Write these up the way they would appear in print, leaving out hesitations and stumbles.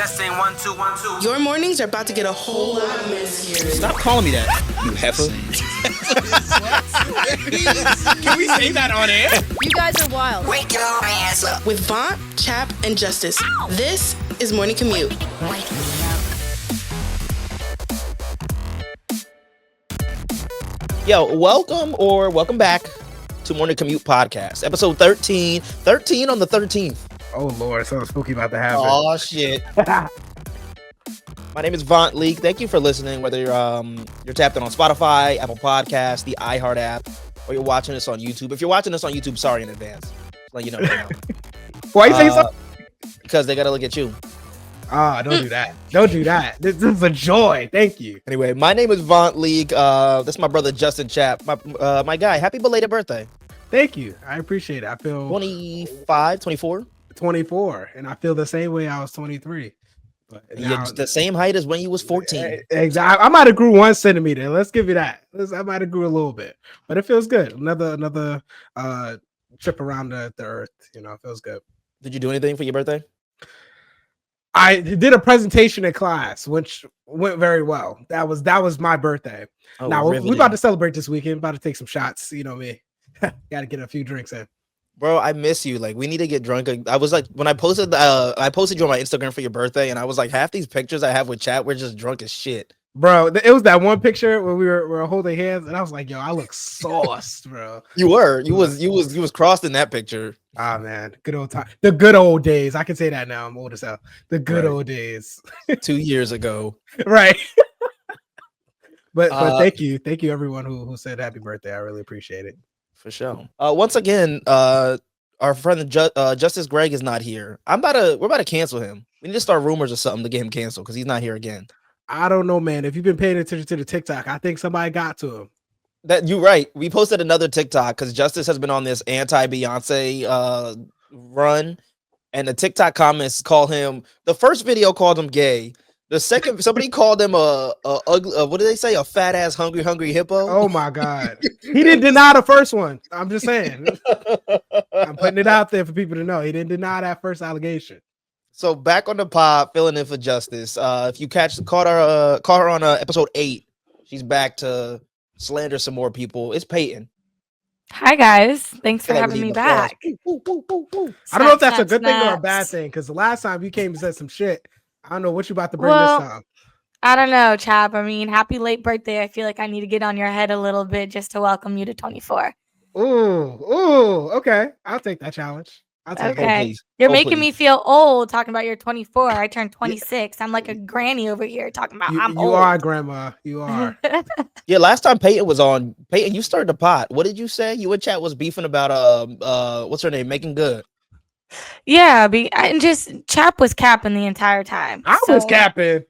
Testing 1 2 1 2. Your mornings are about to get a whole lot of messier. Stop calling me that, you heifer. Can we say that on air? You guys are wild. Wake your ass up. With VONT, CHAP, and Justice. This is Morning Commute. Wake me up. Yo, welcome back to Morning Commute Podcast, episode 13. 13 on the 13th. Oh Lord, something spooky about to happen. Oh shit. My name is VONT League. Thank you for listening, whether you're tapped in on Spotify, Apple Podcasts, the iHeart app, or you're watching this on YouTube. If you're watching this on YouTube, sorry in advance. Just let you know right now. Why you say something? Because they gotta look at you. Don't do that. Don't do that. This is a joy. Thank you. Anyway, my name is VONT League. That's my brother Justin CHAP. My guy. Happy belated birthday. Thank you. I appreciate it. I feel 25, 24. 24, and I feel the same way I was 23. But You're the same height as when you was 14. Exactly. I might have grew 1 centimeter. Let's give you that. I might have grew a little bit, but it feels good. Another trip around the earth. You know, it feels good. Did you do anything for your birthday? I did a presentation in class, which went very well. That was my birthday. Oh, now we're riveting. about to celebrate this weekend. About to take some shots. You know me. Got to get a few drinks in. Bro, I miss you. Like, we need to get drunk. I was like, when I posted you on my Instagram for your birthday, and I was like, half these pictures I have with chat, we're just drunk as shit. Bro, it was that one picture where we were holding hands, and I was like, "Yo, I look sauced, bro." You was crossed in that picture. Ah, man, good old time, the good old days. I can say that now. I'm old as hell. The good old days, 2 years ago. right? but thank you everyone who said happy birthday. I really appreciate it. For sure. Once again, our friend Justice Greg is not here. We're about to cancel him. We need to start rumors or something to get him canceled because he's not here again. I don't know, man. If you've been paying attention to the TikTok, I think somebody got to him. That you're right. We posted another TikTok because Justice has been on this anti-Beyonce run, and the TikTok comments call him. The first video called him gay. The second, somebody called him a ugly. What did they say? A fat ass hungry hippo. Oh my god, he didn't deny the first one. I'm just saying. I'm putting it out there for people to know. He didn't deny that first allegation. So back on the pod, filling in for Justice. If you caught her on episode 8, she's back to slander some more people. It's Peyton. Hi guys, thanks for Feel like having we me need back. I don't know if that's a good thing or a bad thing, because the last time you came and said some shit, I don't know what you about to bring this time. I don't know, Chap. I mean, happy late birthday. I feel like I need to get on your head a little bit just to welcome you to 24. Ooh, okay. I'll take that challenge. I'll take Okay. it. You're making me feel old talking about you're 24. I turned 26. I'm like a granny over here talking about I'm You old. are, Grandma. You are. Yeah, last time Peyton was on, Peyton, you started the pot. What did you say? You and chat was beefing about what's her name? Making Good. Yeah, and just Chap was capping the entire time. I was capping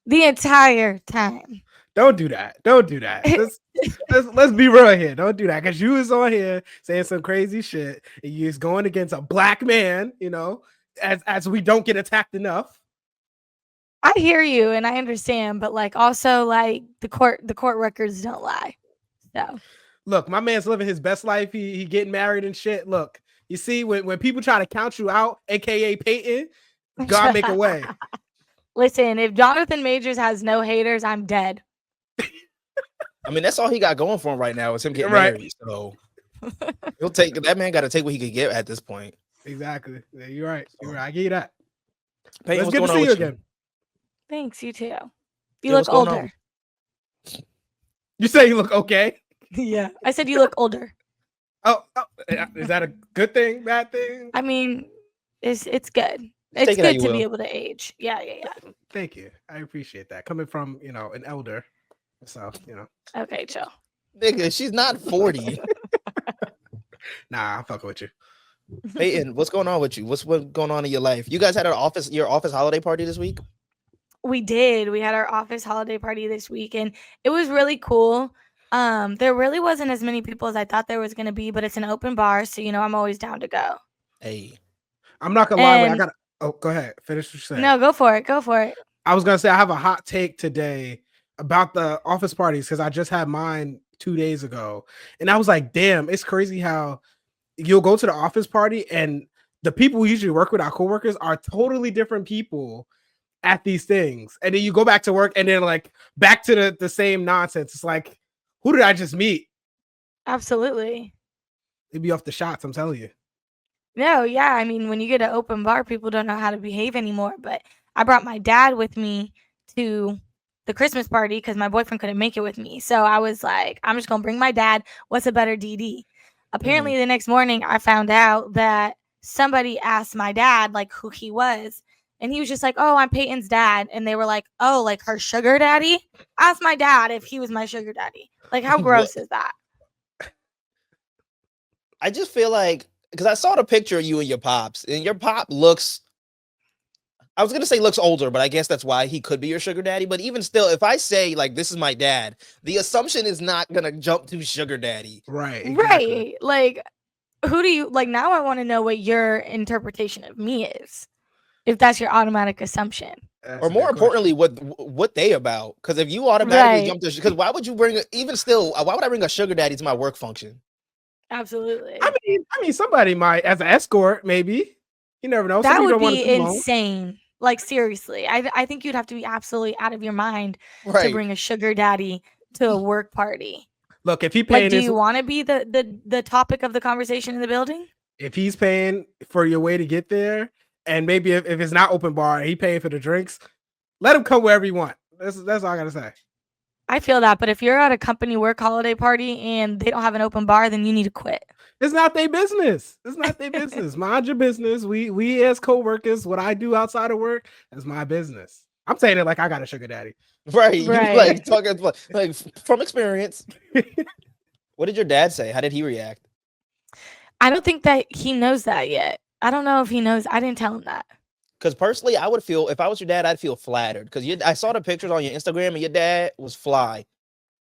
the entire time. Don't do that. Don't do that. Let's be real here. Don't do that, because you was on here saying some crazy shit, and you was going against a black man. You know, as we don't get attacked enough. I hear you and I understand, but like also like the court records don't lie. So look, my man's living his best life. He getting married and shit. Look, you see, when people try to count you out, aka Peyton, God make a way. Listen, if Jonathan Majors has no haters, I'm dead. I mean, that's all he got going for him right now is him getting Right. married. So he'll take that man. Got to take what he could get at this point. Exactly. Yeah, you're right. You're right. I give you that. Peyton, It's good what's to going see on you with again. Thanks, you too. You Yeah, look what's going on? older. You say you look okay. Yeah, I said you look older. Oh, is that a good thing? Bad thing? I mean, it's good. Take It's it how good you to will. be able to age. Yeah. Thank you. I appreciate that. Coming from, an elder. So, Okay, chill. Nigga, she's not 40. Nah, I'm fucking with you. Peyton, what's going on with you? What's going on in your life? You guys had your office holiday party this week? We did. We had our office holiday party this week, and it was really cool. There really wasn't as many people as I thought there was going to be, but it's an open bar, so I'm always down to go. Hey. I'm not gonna lie. I gotta. Oh, go ahead. Finish what you're saying. No, go for it. Go for it. I was gonna say I have a hot take today about the office parties, because I just had mine 2 days ago, and I was like, damn, it's crazy how you'll go to the office party and the people we usually work with, our coworkers, are totally different people at these things, and then you go back to work, and then like back to the same nonsense. It's like, who did I just meet? Absolutely. It'd be off the shots. I'm telling you. No, yeah. I mean, when you get an open bar, people don't know how to behave anymore. But I brought my dad with me to the Christmas party because my boyfriend couldn't make it with me. So I was like, I'm just gonna bring my dad. What's a better DD? Apparently, the next morning, I found out that somebody asked my dad like who he was, and he was just like, "Oh, I'm Peyton's dad." And they were like, "Oh, like her sugar daddy?" Asked my dad if he was my sugar daddy. Like, how gross is that? I just feel like, because I saw the picture of you and your pops, and your pop looks, I was gonna say looks older, but I guess that's why he could be your sugar daddy. But even still, if I say like this is my dad, the assumption is not gonna jump to sugar daddy. Right. Exactly. Right. Like, who do you like? Now I want to know what your interpretation of me is, if that's your automatic assumption. That's Or a more good question. importantly, what they about? Because if you automatically Right. jump to, because why would you bring even still? Why would I bring a sugar daddy to my work function? Absolutely. I mean, somebody might as an escort, maybe. You never know. Some That people would don't want to be too long. insane. Like, seriously, I think you'd have to be absolutely out of your mind to Right. bring a sugar daddy to a work party. Look, if he paying Like, do his, you want to be the topic of the conversation in the building? if he's paying for your way to get there, and maybe if it's not open bar, he paying for the drinks, let him come wherever you want. That's all I gotta say. I feel that, but if you're at a company work holiday party and they don't have an open bar, then you need to quit. It's not their business. It's not their business. Mind your business. We as co-workers, what I do outside of work is my business. I'm saying it like I got a sugar daddy. Right. You Right. like talking like from experience. What did your dad say? How did he react? I don't think that he knows that yet. I don't know if he knows. I didn't tell him that. Because personally, I would feel, if I was your dad, I'd feel flattered. Because I saw the pictures on your Instagram, and your dad was fly.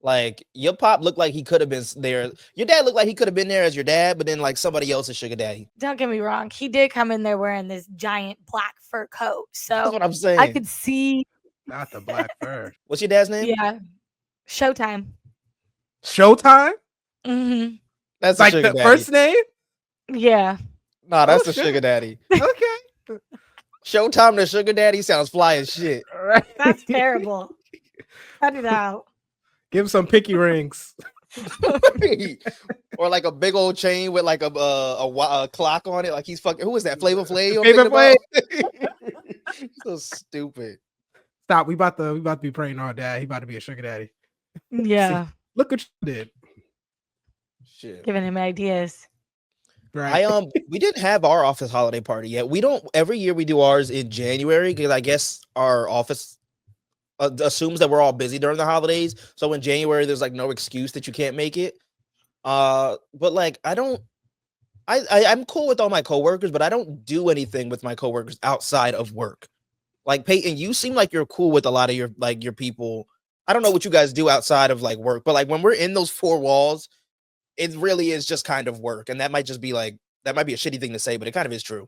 Like, your pop looked like he could have been there. Your dad looked like he could have been there as your dad, but then like somebody else's sugar daddy. Don't get me wrong. He did come in there wearing this giant black fur coat. That's So what I'm saying. I could see, Not the black bird. What's your dad's name? yeah, Showtime. Showtime? Mm-hmm. That's Like the sugar the daddy. first name? Yeah. Nah, that's Oh, the shit. sugar daddy. Okay. Showtime the sugar daddy sounds fly as shit. All right. That's terrible. Cut it out. Give him some picky rings. Or like a big old chain with like a clock on it. Like he's fucking. Who is that? Flavor Flav? I'm Flavor thinking about? So stupid. Stop. We about to be praying our dad. He about to be a sugar daddy. Yeah. Look what you did. Shit. Giving him ideas. Right. We didn't have our office holiday party yet. We don't. Every year we do ours in January because I guess our office assumes that we're all busy during the holidays. So in January there's like no excuse that you can't make it. But like I'm cool with all my coworkers, but I don't do anything with my coworkers outside of work. Like Peyton, you seem like you're cool with a lot of your people. I don't know what you guys do outside of like work, but like when we're in those four walls, it really is just kind of work. And that might just be like, that might be a shitty thing to say, but it kind of is true.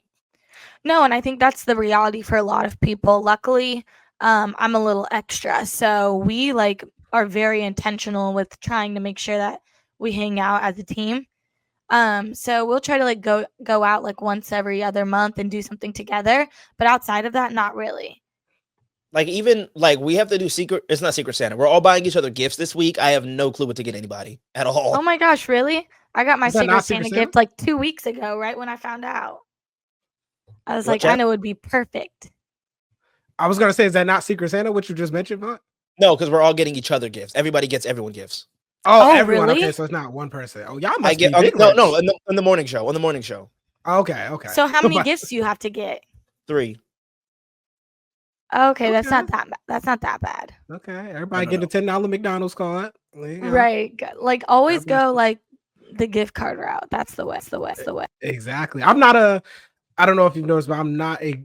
No, and I think that's the reality for a lot of people. Luckily, I'm a little extra. So we like are very intentional with trying to make sure that we hang out as a team. So we'll try to like go out like once every other month and do something together. But outside of that, not really. Like even like we have to do it's not Secret Santa. We're all buying each other gifts this week. I have no clue what to get anybody at all. Oh my gosh, really? I got my Is that Secret not Santa Secret Santa? gift like 2 weeks ago, right when I found out. I was What, like, I Jeff? know it would be perfect. I was gonna say, is that not Secret Santa, what you just mentioned, Vaunt? No, because we're all getting each other gifts. Everybody gets everyone gifts. Oh, everyone. really? Okay, so it's not one person. Oh, y'all I must get be big no, rich. no, in the morning show. On the morning show. Okay. So how many gifts do you have to get? 3. Okay, that's Okay. not that bad. Okay, everybody No, get a $10 McDonald's card. There you go. Right. Like always Everybody's- go like the gift card route. That's the way. Exactly. I don't know if you've noticed, but I'm not a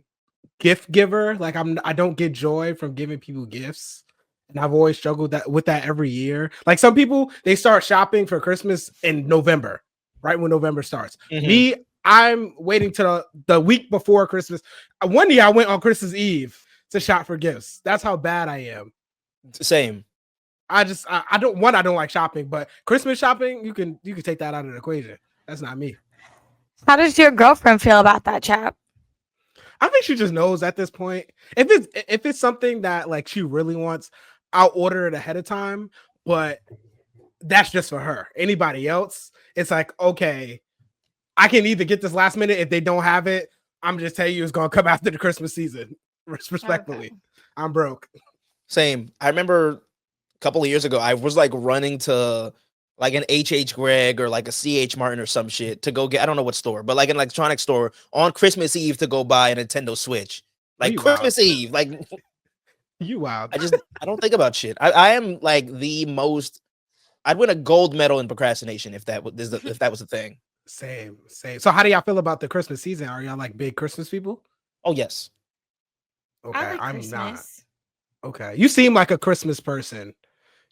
gift giver. Like I don't get joy from giving people gifts. And I've always struggled with that every year. Like some people, they start shopping for Christmas in November, right when November starts. Mhm. Me, I'm waiting to the week before Christmas. One year I went on Christmas Eve to shop for gifts. That's how bad I am. Same. I don't like shopping, but Christmas shopping, you can take that out of the equation. That's not me. How does your girlfriend feel about that, chap? I think she just knows at this point. If it's something that like she really wants, I'll order it ahead of time. But that's just for her. Anybody else, it's like, okay, I can either get this last minute. If they don't have it, I'm just telling you it's gonna come after the Christmas season. Respectfully, Okay. I'm broke. Same. I remember a couple of years ago, I was like running to like an H Gregg or like a CH Martin or some shit to go get, I don't know what store, but like an electronic store on Christmas Eve to go buy a Nintendo Switch. Like You wild. Christmas Eve. Like You wild. I don't think about shit. I am like the most, I'd win a gold medal in procrastination if that was the thing. Same. So how do y'all feel about the Christmas season? Are y'all like big Christmas people? Oh yes. Okay, I like I'm Christmas. not. Okay, you seem like a Christmas person.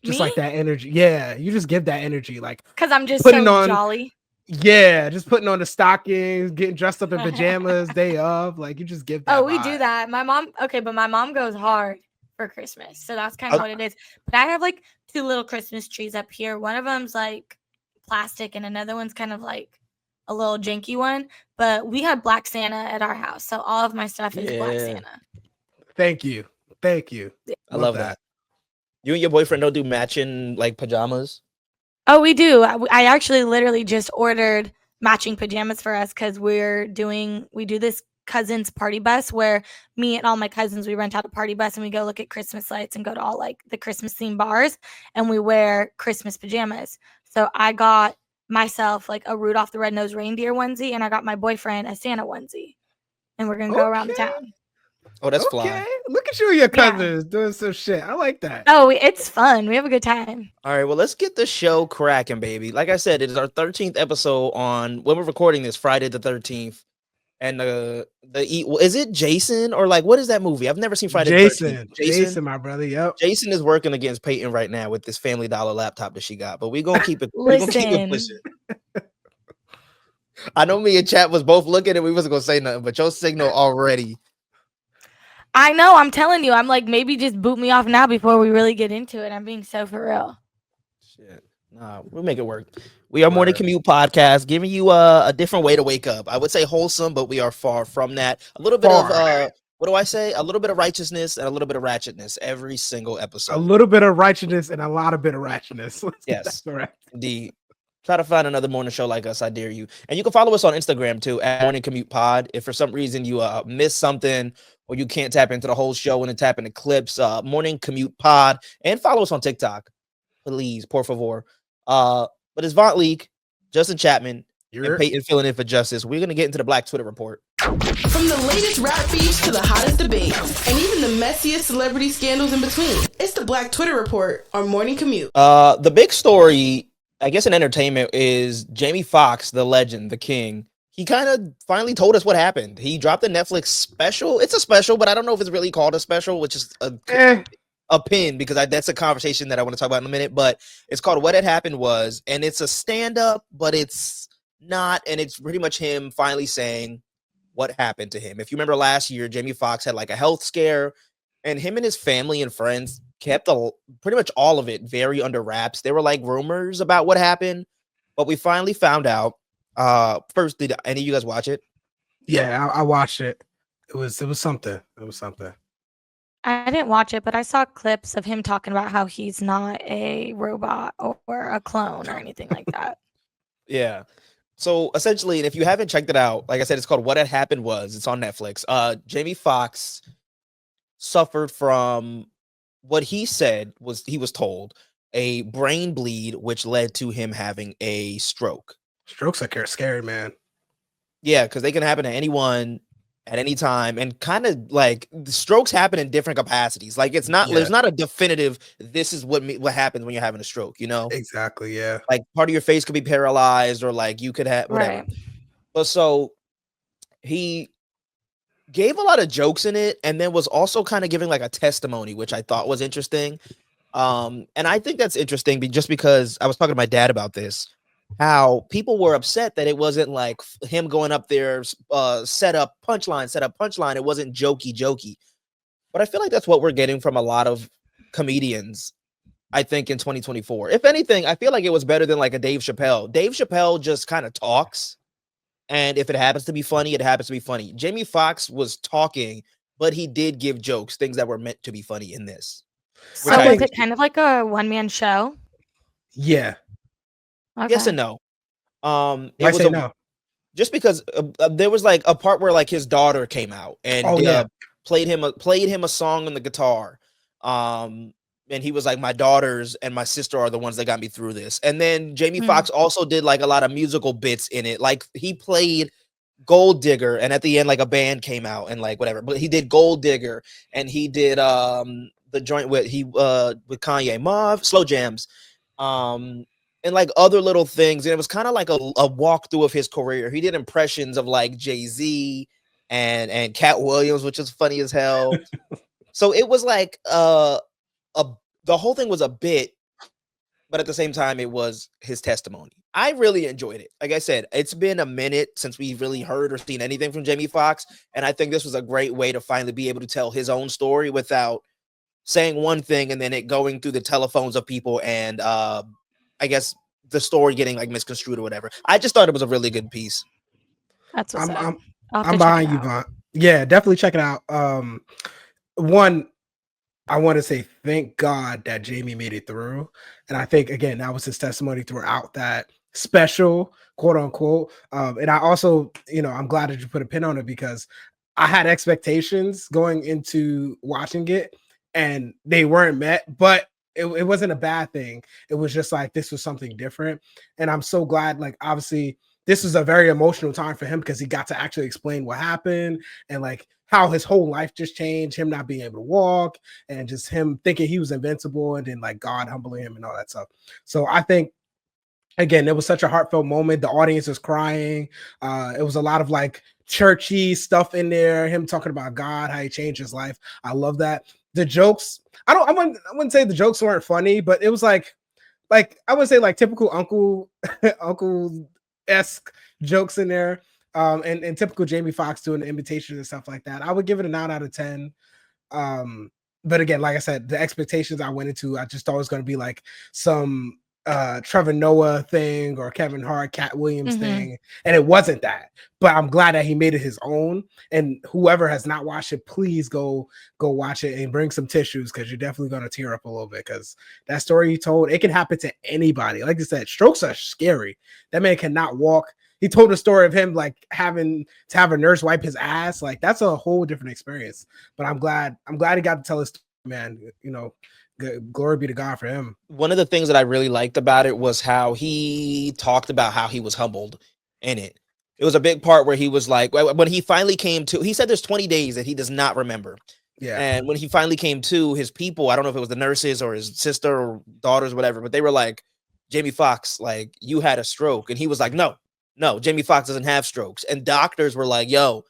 Just Me? like that energy. Yeah, you just give that energy. Like, Because I'm just Putting so on- jolly. yeah, just putting on the stockings, getting dressed up in pajamas, day of. Like, you just give that. Oh, we do vibe. that. My mom, okay, but my mom goes hard for Christmas. So that's kind of what it is. But I have like 2 little Christmas trees up here. One of them's like plastic and another one's kind of like a little janky one. But we have Black Santa at our house. So all of my stuff is Black Yeah. Santa. Thank you. I love that. You and your boyfriend don't do matching like pajamas? Oh, we do. I actually literally just ordered matching pajamas for us because we do this cousins party bus where me and all my cousins, we rent out a party bus and we go look at Christmas lights and go to all like the Christmas themed bars and we wear Christmas pajamas. So I got myself like a Rudolph the Red-Nosed Reindeer onesie and I got my boyfriend a Santa onesie. And we're going to go around the Okay. town. Oh, that's Okay, fly. look at you and your cousins doing some shit. I like that. Oh, it's fun. We have a good time. All right, well, let's get the show cracking, baby. Like I said, it is our 13th episode on when we're recording this Friday the 13th. And is it Jason or like what is that movie? I've never seen Friday the 13th. Jason, my brother. Yep. Jason is working against Peyton right now with this Family Dollar laptop that she got, but we're gonna keep it. We're gonna keep it Listen. pushing. I know me and Chat was both looking and we wasn't gonna say nothing, but your signal already. I know. I'm telling you. I'm like, maybe just boot me off now before we really get into it. I'm being so for real. Shit. Nah, we'll make it work. We are Morning Commute Podcast, giving you a different way to wake up. I would say wholesome, but we are far from that. A little bit of what do I say? A little bit of righteousness and a little bit of ratchetness every single episode. A little bit of righteousness and a lot of bit of ratchetness. Yes, correct. Indeed. Try to find another morning show like us. I dare you. And you can follow us on Instagram too at Morning Commute Pod. If for some reason you miss something or you can't tap into the whole show and tap into clips, Morning Commute Pod, and follow us on TikTok, please, por favor. But it's VONT Leak, Justin Chapman, and Peyton filling in for Justice. We're gonna get into the Black Twitter report. From the latest rap beefs to the hottest debates, and even the messiest celebrity scandals in between, it's the Black Twitter report on Morning Commute. The big story, I guess, in entertainment is Jamie Foxx, the legend, the king. He kind of finally told us what happened. He dropped a Netflix special. It's a special, but I don't know if it's really called a special, which is a pin, because that's a conversation that I want to talk about in a minute. But it's called What Had Happened Was, and it's a stand-up, but it's not, and it's pretty much him finally saying what happened to him. If you remember last year, Jamie Foxx had like a health scare, and him and his family and friends kept pretty much all of it very under wraps. There were like rumors about what happened, but we finally found out. First, did any of you guys watch it? Yeah, I watched it. It was something. It was something. I didn't watch it, but I saw clips of him talking about how he's not a robot or a clone or anything like that. Yeah. So essentially, and if you haven't checked it out, like I said, it's called What Had Happened Was. It's on Netflix. Jamie Foxx suffered from what he said was, he was told, a brain bleed, which led to him having a stroke. Strokes are scary, man. Yeah, because they can happen to anyone at any time, and kind of like the strokes happen in different capacities. Like it's not, there's not a definitive, this is what happens when you're having a stroke, you know? Exactly, yeah. Like part of your face could be paralyzed, or like you could have whatever. Right. But so he gave a lot of jokes in it, and then was also kind of giving like a testimony, which I thought was interesting. And I think that's interesting just because I was talking to my dad about this, how people were upset that it wasn't like him going up there, set up punchline. It wasn't jokey. But I feel like that's what we're getting from a lot of comedians, I think, in 2024. If anything, I feel like it was better than like a Dave Chappelle. Dave Chappelle just kind of talks. And if it happens to be funny, it happens to be funny. Jamie Foxx was talking, but he did give jokes, things that were meant to be funny in this. So I was it kind of like a one-man show? Yeah. Okay. Yes and no. Why It was say no? just because there was like a part where like his daughter came out and played him a song on the guitar. And he was like, my daughters and my sister are the ones that got me through this. And then Jamie Foxx also did like a lot of musical bits in it. Like he played Gold Digger, and at the end, like a band came out and like whatever. But he did Gold Digger, and he did the joint with Kanye Mauve, Slow Jams, and like other little things. And it was kind of like a walkthrough of his career. He did impressions of like Jay-Z and Cat Williams, which is funny as hell. So it was like the whole thing was a bit, but at the same time, it was his testimony. I really enjoyed it. Like I said, it's been a minute since we've really heard or seen anything from Jamie Foxx, and I think this was a great way to finally be able to tell his own story without saying one thing and then it going through the telephones of people and I guess the story getting like misconstrued or whatever. I just thought it was a really good piece. That's what's up. I'm behind you, Vaunt. Yeah, definitely check it out. One, I want to say thank God that Jamie made it through. And I think, again, that was his testimony throughout that special, quote unquote. And I also, I'm glad that you put a pin on it because I had expectations going into watching it and they weren't met, but it wasn't a bad thing. It was just like, this was something different. And I'm so glad, like, obviously, this was a very emotional time for him because he got to actually explain what happened and like how his whole life just changed, him not being able to walk and just him thinking he was invincible and then like God humbling him and all that stuff. So I think, again, it was such a heartfelt moment. The audience was crying. It was a lot of like churchy stuff in there, him talking about God, how he changed his life. I love that. The jokes, I wouldn't say the jokes weren't funny, but it was like I would say like typical uncle-esque jokes in there. And typical Jamie Foxx doing the imitation and stuff like that. I would give it a 9 out of 10. But again, like I said, the expectations I went into, I just thought it was going to be like some Trevor Noah thing or Kevin Hart, Cat Williams thing, and it wasn't that. But I'm glad that he made it his own. And whoever has not watched it, please go watch it and bring some tissues because you're definitely going to tear up a little bit because that story he told, it can happen to anybody. Like I said, strokes are scary. That man cannot walk. He told a story of him like having to have a nurse wipe his ass. Like that's a whole different experience. But I'm glad he got to tell his story, man. Glory be to God for him. One of the things that I really liked about it was how he talked about how he was humbled in it. It was a big part where he was like, when he finally came to, he said there's 20 days that he does not remember. Yeah. And when he finally came to, his people, I don't know if it was the nurses or his sister or daughters, whatever, but they were like, Jamie Foxx, like you had a stroke. And he was like, no, Jamie Foxx doesn't have strokes. And doctors were like, yo,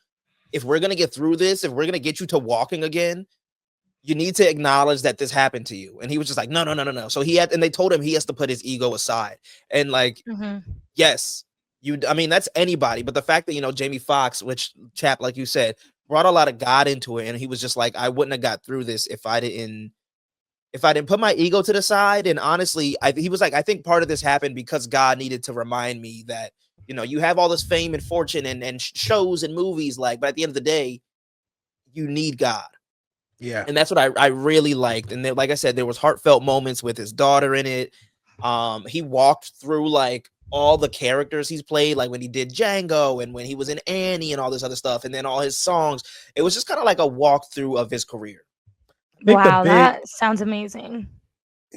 if we're going to get through this, if we're going to get you to walking again, you need to acknowledge that this happened to you. And he was just like, no. So and they told him he has to put his ego aside. And like, yes, that's anybody. But the fact that, Jamie Foxx, which CHAP, like you said, brought a lot of God into it. And he was just like, I wouldn't have got through this if I didn't put my ego to the side. And honestly, he was like, I think part of this happened because God needed to remind me that, you have all this fame and fortune and shows and movies, but at the end of the day, you need God. Yeah. And that's what I really liked. And then, like I said, there was heartfelt moments with his daughter in it. He walked through like all the characters he's played, like when he did Django and when he was in Annie and all this other stuff. And then all his songs, it was just kind of like a walkthrough of his career. Wow, that sounds amazing.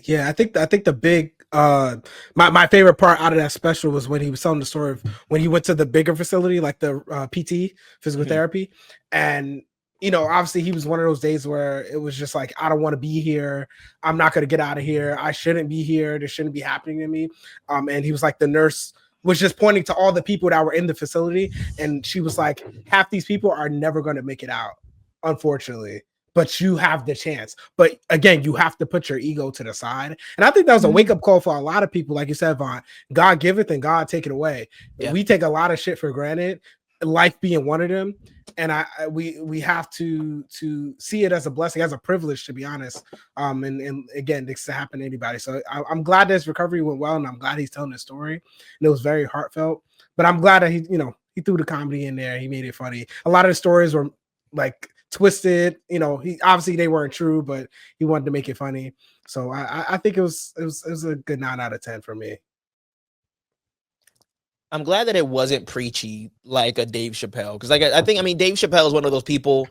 Yeah, I think the big my favorite part out of that special was when he was telling the story of when he went to the bigger facility, like the PT, physical therapy. And obviously he was one of those days where it was just like, I don't want to be here. I'm not going to get out of here. I shouldn't be here. This shouldn't be happening to me. And he was like, the nurse was just pointing to all the people that were in the facility. And she was like, half these people are never going to make it out, unfortunately. But you have the chance. But again, you have to put your ego to the side. And I think that was a wake-up call for a lot of people. Like you said, Vaunt, God giveth and God take it away. Yeah. We take a lot of shit for granted, life being one of them. And we have to see it as a blessing, as a privilege, to be honest. And again, this can happen to anybody. So I'm glad that his recovery went well, and I'm glad he's telling his story. And it was very heartfelt. But I'm glad that he he threw the comedy in there. He made it funny. A lot of the stories were like twisted. He obviously they weren't true, but he wanted to make it funny. So I think it was a good 9 out of 10 for me. I'm glad that it wasn't preachy like a Dave Chappelle, because I think Dave Chappelle is one of those people.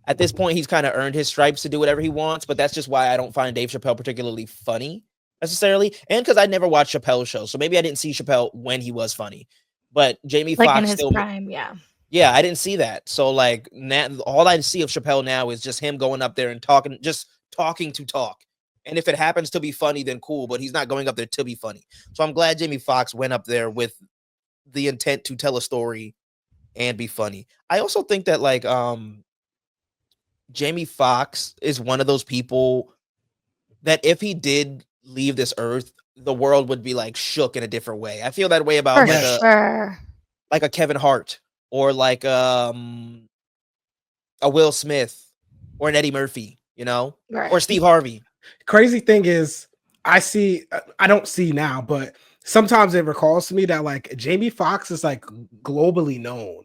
At this point, he's kind of earned his stripes to do whatever he wants, but that's just why I don't find Dave Chappelle particularly funny necessarily, and because I never watched Chappelle's show, so maybe I didn't see Chappelle when he was funny. But Jamie like Foxx in his still, prime, yeah. yeah, I didn't see that. So like now, all I see of Chappelle now is just him going up there and talking, just talking to talk. And if it happens to be funny, then cool. But he's not going up there to be funny. So I'm glad Jamie Foxx went up there with the intent to tell a story and be funny. I also think that like Jamie Foxx is one of those people that if he did leave this earth, the world would be like shook in a different way. I feel that way about For sure. like a Kevin Hart or like a Will Smith or an Eddie Murphy, Right. or Steve Harvey. Crazy thing is, I don't see now, but sometimes it recalls to me that like Jamie Foxx is like globally known.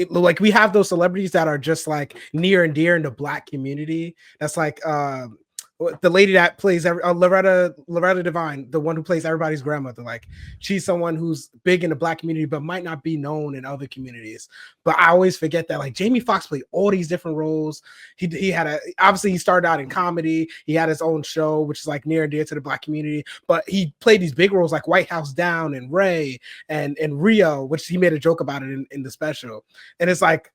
Like we have those celebrities that are just like near and dear in the Black community. That's like the lady that plays Loretta Devine, the one who plays everybody's grandmother. Like she's someone who's big in the Black community, but might not be known in other communities. But I always forget that like Jamie Foxx played all these different roles. He had obviously he started out in comedy. He had his own show, which is like near and dear to the Black community. But he played these big roles like White House Down and Ray and Rio, which he made a joke about it in the special. And it's like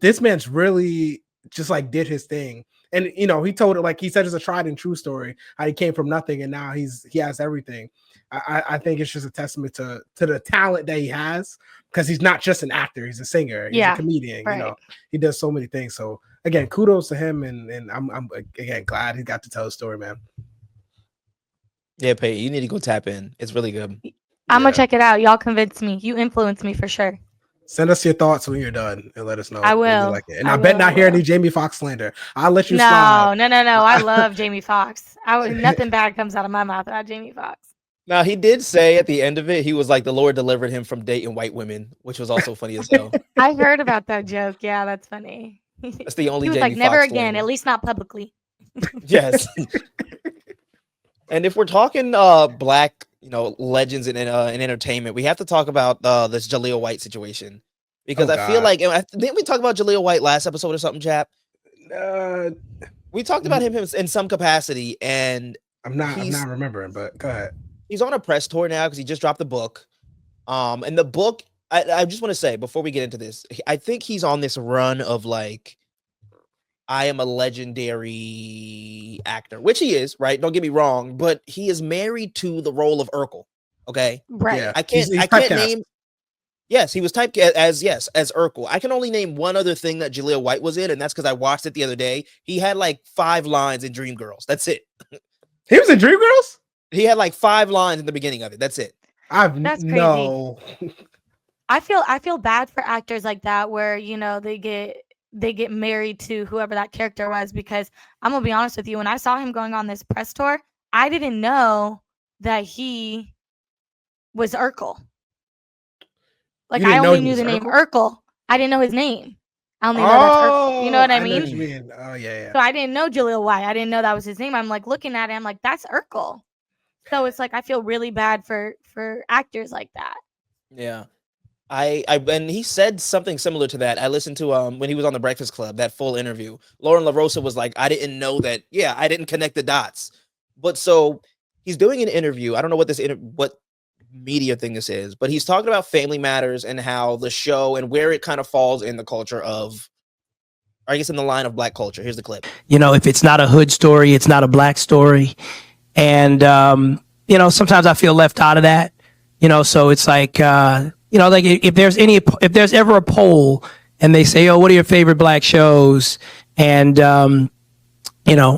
this man's really just like did his thing. And he told it like he said it's a tried and true story how he came from nothing and now he has everything. I think it's just a testament to the talent that he has, because he's not just an actor, he's a singer, he's a comedian, right. He does so many things. So again, kudos to him, and I'm again glad he got to tell a story, man. Yeah, Pay, you need to go tap in. It's really good. I'm gonna check it out. Y'all convinced me. You influenced me for sure. Send us your thoughts when you're done and let us know. I will. Like it. And I bet not hear any Jamie Foxx slander. I'll let you No, slide. no. I love Jamie Foxx. Nothing bad comes out of my mouth about Jamie Foxx. Now, he did say at the end of it, he was like, the Lord delivered him from dating white women, which was also funny as hell. I heard about that joke. Yeah, that's funny. That's the only He was Jamie like, never Foxx again, slander. at least not publicly. Yes. And if we're talking Black, legends in entertainment, we have to talk about this Jaleel White situation, because I feel like didn't we talk about Jaleel White last episode or something, chap? We talked about him in some capacity, and I'm not remembering, but go ahead. He's on a press tour now because he just dropped the book. And the book, I just want to say before we get into this, I think he's on this run of like, I am a legendary actor, which he is, right? Don't get me wrong, but he is married to the role of Urkel. Okay, right? Yeah. I can't name. Yes, he was typecast as Urkel. I can only name one other thing that Jaleel White was in, and that's because I watched it the other day. He had like 5 lines in Dreamgirls. That's it. He was in Dreamgirls? He had like 5 lines in the beginning of it. That's it. That's crazy. No. I feel bad for actors like that where they get married to whoever that character was, because I'm gonna be honest with you, when I saw him going on this press tour, I didn't know that he was Urkel. Like I only knew the name Urkel. I didn't know his name. I only know that's Urkel. You know what I mean? Know what you mean. Oh yeah. So I didn't know Jaleel White. I didn't know that was his name. I'm like looking at him like that's Urkel. So it's like I feel really bad for actors like that. Yeah. And he said something similar to that. I listened to when he was on the Breakfast Club, that full interview. Lauren LaRosa was like, I didn't know that. Yeah, I didn't connect the dots. But so he's doing an interview. I don't know what what media thing this is, but he's talking about Family Matters and how the show and where it kind of falls in the culture of, I guess in the line of Black culture. Here's the clip. If it's not a hood story, it's not a Black story. And, sometimes I feel left out of that, so it's like, like if there's ever a poll and they say, oh, what are your favorite Black shows? And,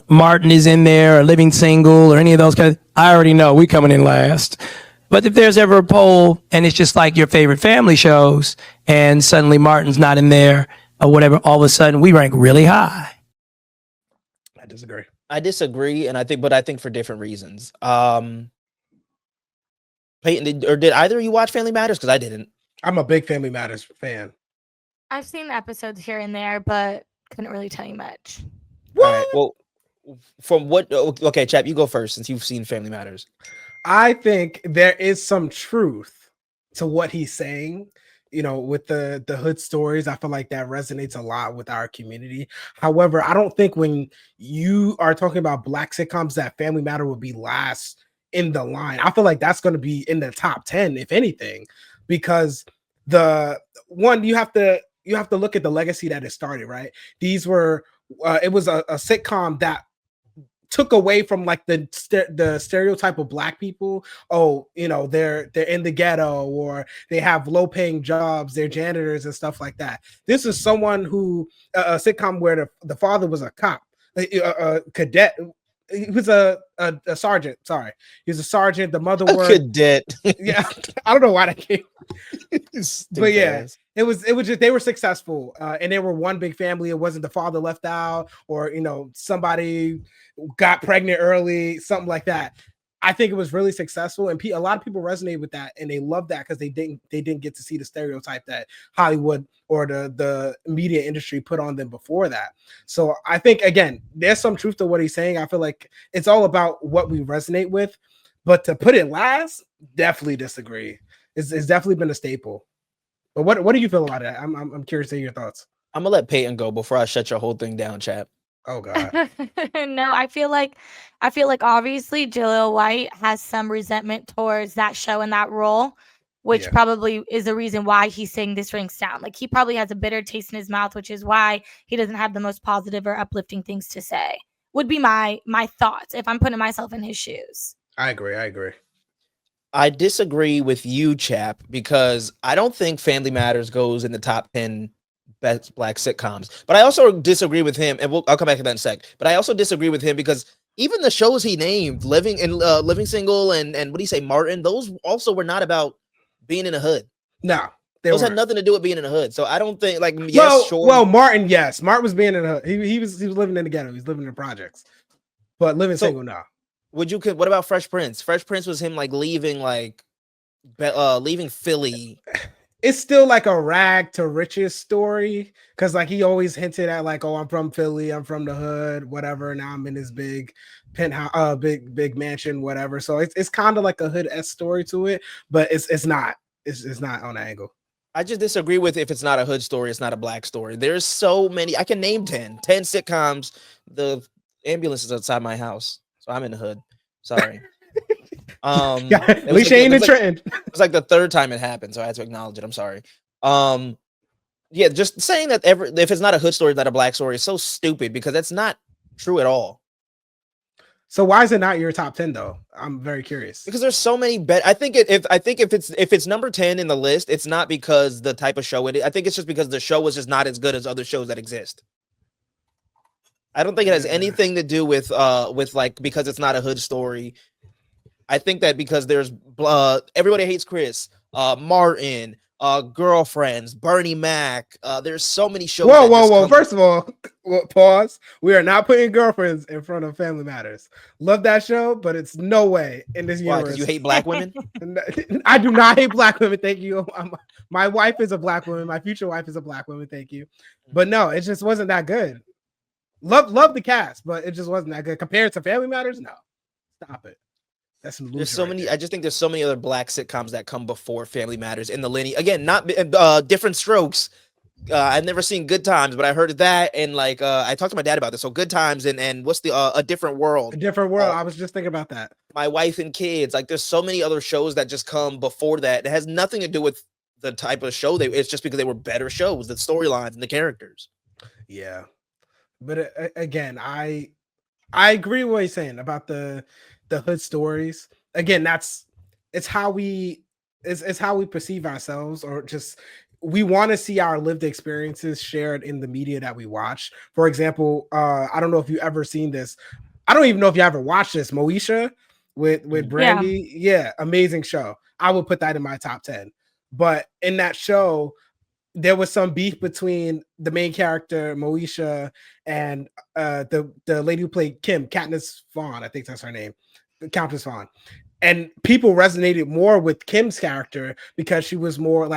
Martin is in there or Living Single or any of those kinds, I already know we coming in last. But if there's ever a poll and it's just like your favorite family shows and suddenly Martin's not in there or whatever, all of a sudden we rank really high. I disagree, and I think for different reasons. Peyton, did either of you watch Family Matters? Because I didn't. I'm a big Family Matters fan. I've seen episodes here and there, but couldn't really tell you much. All right. Well, from what? Okay, Chap, you go first since you've seen Family Matters. I think there is some truth to what he's saying. You know, with the hood stories, I feel like that resonates a lot with our community. However, I don't think when you are talking about Black sitcoms that Family Matter would be last in the line. I feel like that's going to be in the top 10, if anything, because the one you have to look at the legacy that it started, right? These were it was a sitcom that took away from like the stereotype of Black people. Oh, you know, they're in the ghetto, or they have low paying jobs, they're janitors and stuff like that. This is someone who a sitcom where the father was a cop, a cadet. He was a sergeant. Sorry, he was a sergeant. The mother was Cadet. Yeah, I don't know why that came. But yeah, it was just they were successful, and they were one big family. It wasn't the father left out, or you know, somebody got pregnant early, something like that. I think it was really successful, and a lot of people resonate with that, and they love that because they didn't get to see the stereotype that Hollywood or the media industry put on them before that. So I think again, there's some truth to what he's saying. I feel like it's all about what we resonate with, but to put it last, definitely disagree. It's definitely been a staple. But what do you feel about that? I'm curious to hear your thoughts. I'm gonna let Peyton go before I shut your whole thing down, Chap. Oh God. No, I feel like obviously Jaleel White has some resentment towards that show and that role, which Yeah. probably is the reason why he's saying this rings down. Like he probably has a bitter taste in his mouth, which is why he doesn't have the most positive or uplifting things to say. Would be my thoughts if I'm putting myself in his shoes. I agree. I disagree with you, Chap, because I don't think Family Matters goes in the top 10 best Black sitcoms. But I also disagree with him, and I'll come back to that in a sec. But I also disagree with him because even the shows he named, Living Single and what do you say, Martin, those also were not about being in a hood. No, those had nothing to do with being in a hood. So I don't think Well, Martin, yes, Martin was being in a hood. He was living in the ghetto. He's living in the projects. But Living Single, no. What about Fresh Prince? Fresh Prince was him leaving Philly. It's still like a rag to riches story because he always hinted at oh, I'm from Philly, I'm from the hood, whatever. Now I'm in this big penthouse, big mansion, whatever. So it's kind of like a hood-esque story to it, but it's not on that angle. I just disagree with if it's not a hood story, it's not a Black story. There's so many. I can name 10 sitcoms. The ambulance is outside my house. So I'm in the hood. Sorry. At least you ain't in Trenton. It's like the third time it happened, so I had to acknowledge it. I'm sorry. Yeah, just saying that if it's not a hood story, it's not a Black story is so stupid because that's not true at all. So why is it not your top 10 though? I'm very curious. Because there's so many I think if it's number 10 in the list, it's not because the type of show it is. I think it's just because the show was just not as good as other shows that exist. I don't think it has anything to do with because it's not a hood story. I think that because there's Everybody Hates Chris, Martin, Girlfriends, Bernie Mac. There's so many shows. Whoa! First of all, pause. We are not putting Girlfriends in front of Family Matters. Love that show, but it's no way in this universe. Because you hate Black women? I do not hate Black women. Thank you. My wife is a Black woman. My future wife is a Black woman. Thank you. But no, it just wasn't that good. Love the cast, but it just wasn't that good compared to Family Matters. No, stop it. There's so many. I just think there's so many other Black sitcoms that come before Family Matters in the lineage. Again, not different strokes. I've never seen Good Times, but I heard of that, and I talked to my dad about this. So Good Times and what's the A Different World? A Different World. I was just thinking about that. My Wife and Kids. There's so many other shows that just come before that. It has nothing to do with the type of show it's just because they were better shows, the storylines and the characters. Yeah, but again, I agree with what he's saying about the hood stories. Again, it's how we perceive ourselves, or just we want to see our lived experiences shared in the media that we watch. For example, I don't know if you've ever seen this. I don't even know if you ever watched this. Moesha with Brandy. Yeah, amazing show. I would put that in my top 10. But in that show, there was some beef between the main character Moesha and the lady who played Kim, Katniss Vaughn. I think that's her name. Countess Vaughn. And people resonated more with Kim's character because she was more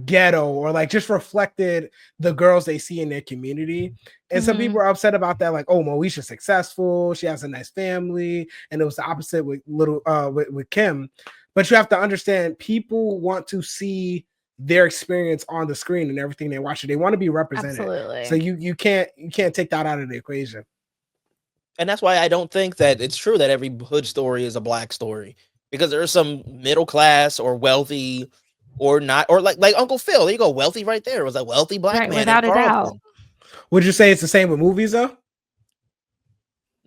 ghetto or like just reflected the girls they see in their community. And some people are upset about that, like, oh, Moesha's successful, she has a nice family, and it was the opposite with with Kim. But you have to understand, people want to see their experience on the screen and everything they watch. They want to be represented. Absolutely. So you can't take that out of the equation. And that's why I don't think that it's true that every hood story is a black story, because there are some middle class or wealthy or not, or like Uncle Phil. There you go, wealthy right there. It was a wealthy black Right, man. without a doubt. Would you say it's the same with movies though?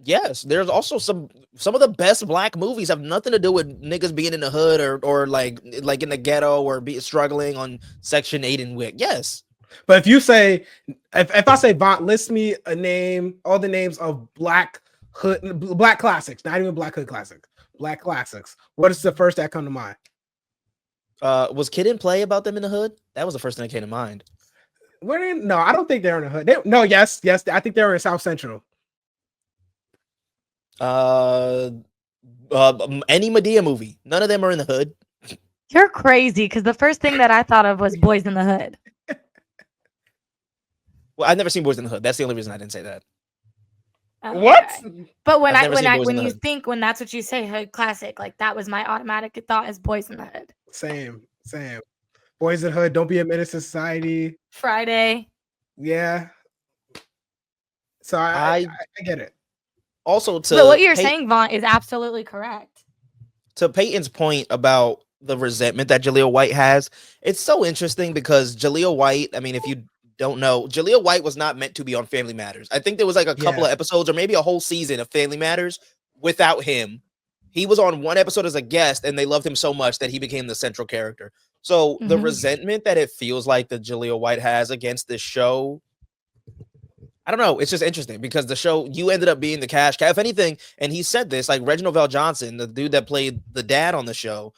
Yes, there's also some of the best black movies have nothing to do with niggas being in the hood or like in the ghetto or be struggling on Section 8 in Wick. Yes. But if you say, if I say VONT, list me a name, all the names of black classics, not even black hood classics, black classics. What is the first that come to mind? Was Kid and Play about them in the hood? That was the first thing that came to mind. No, I don't think they're in the hood. Yes, I think they're in South Central. Any Madea movie, none of them are in the hood. You're crazy, because the first thing that I thought of was Boys in the Hood. Well, I've never seen Boys in the Hood. That's the only reason I didn't say that. Okay. What? But when I've never seen Boys in the you Hood. think, when that's what you say, hood classic, like that was my automatic thought is Boys in the Hood. Same. Boys in the Hood, Don't Be a Menace to Society. Friday. Yeah. So I get it. Also, But what you're saying, Vaughn, is absolutely correct. To Peyton's point about the resentment that Jaleel White has, it's so interesting because Jaleel White, I mean, if you don't know, Jaleel White was not meant to be on Family Matters. I think there was like a couple of episodes or maybe a whole season of Family Matters without him. He was on one episode as a guest and they loved him so much that he became the central character. So the resentment that it feels like that Jaleel White has against this show, I don't know. It's just interesting because the show, you ended up being the cash cow. If anything, and he said this, like Reginald Val Johnson, the dude that played the dad on the show,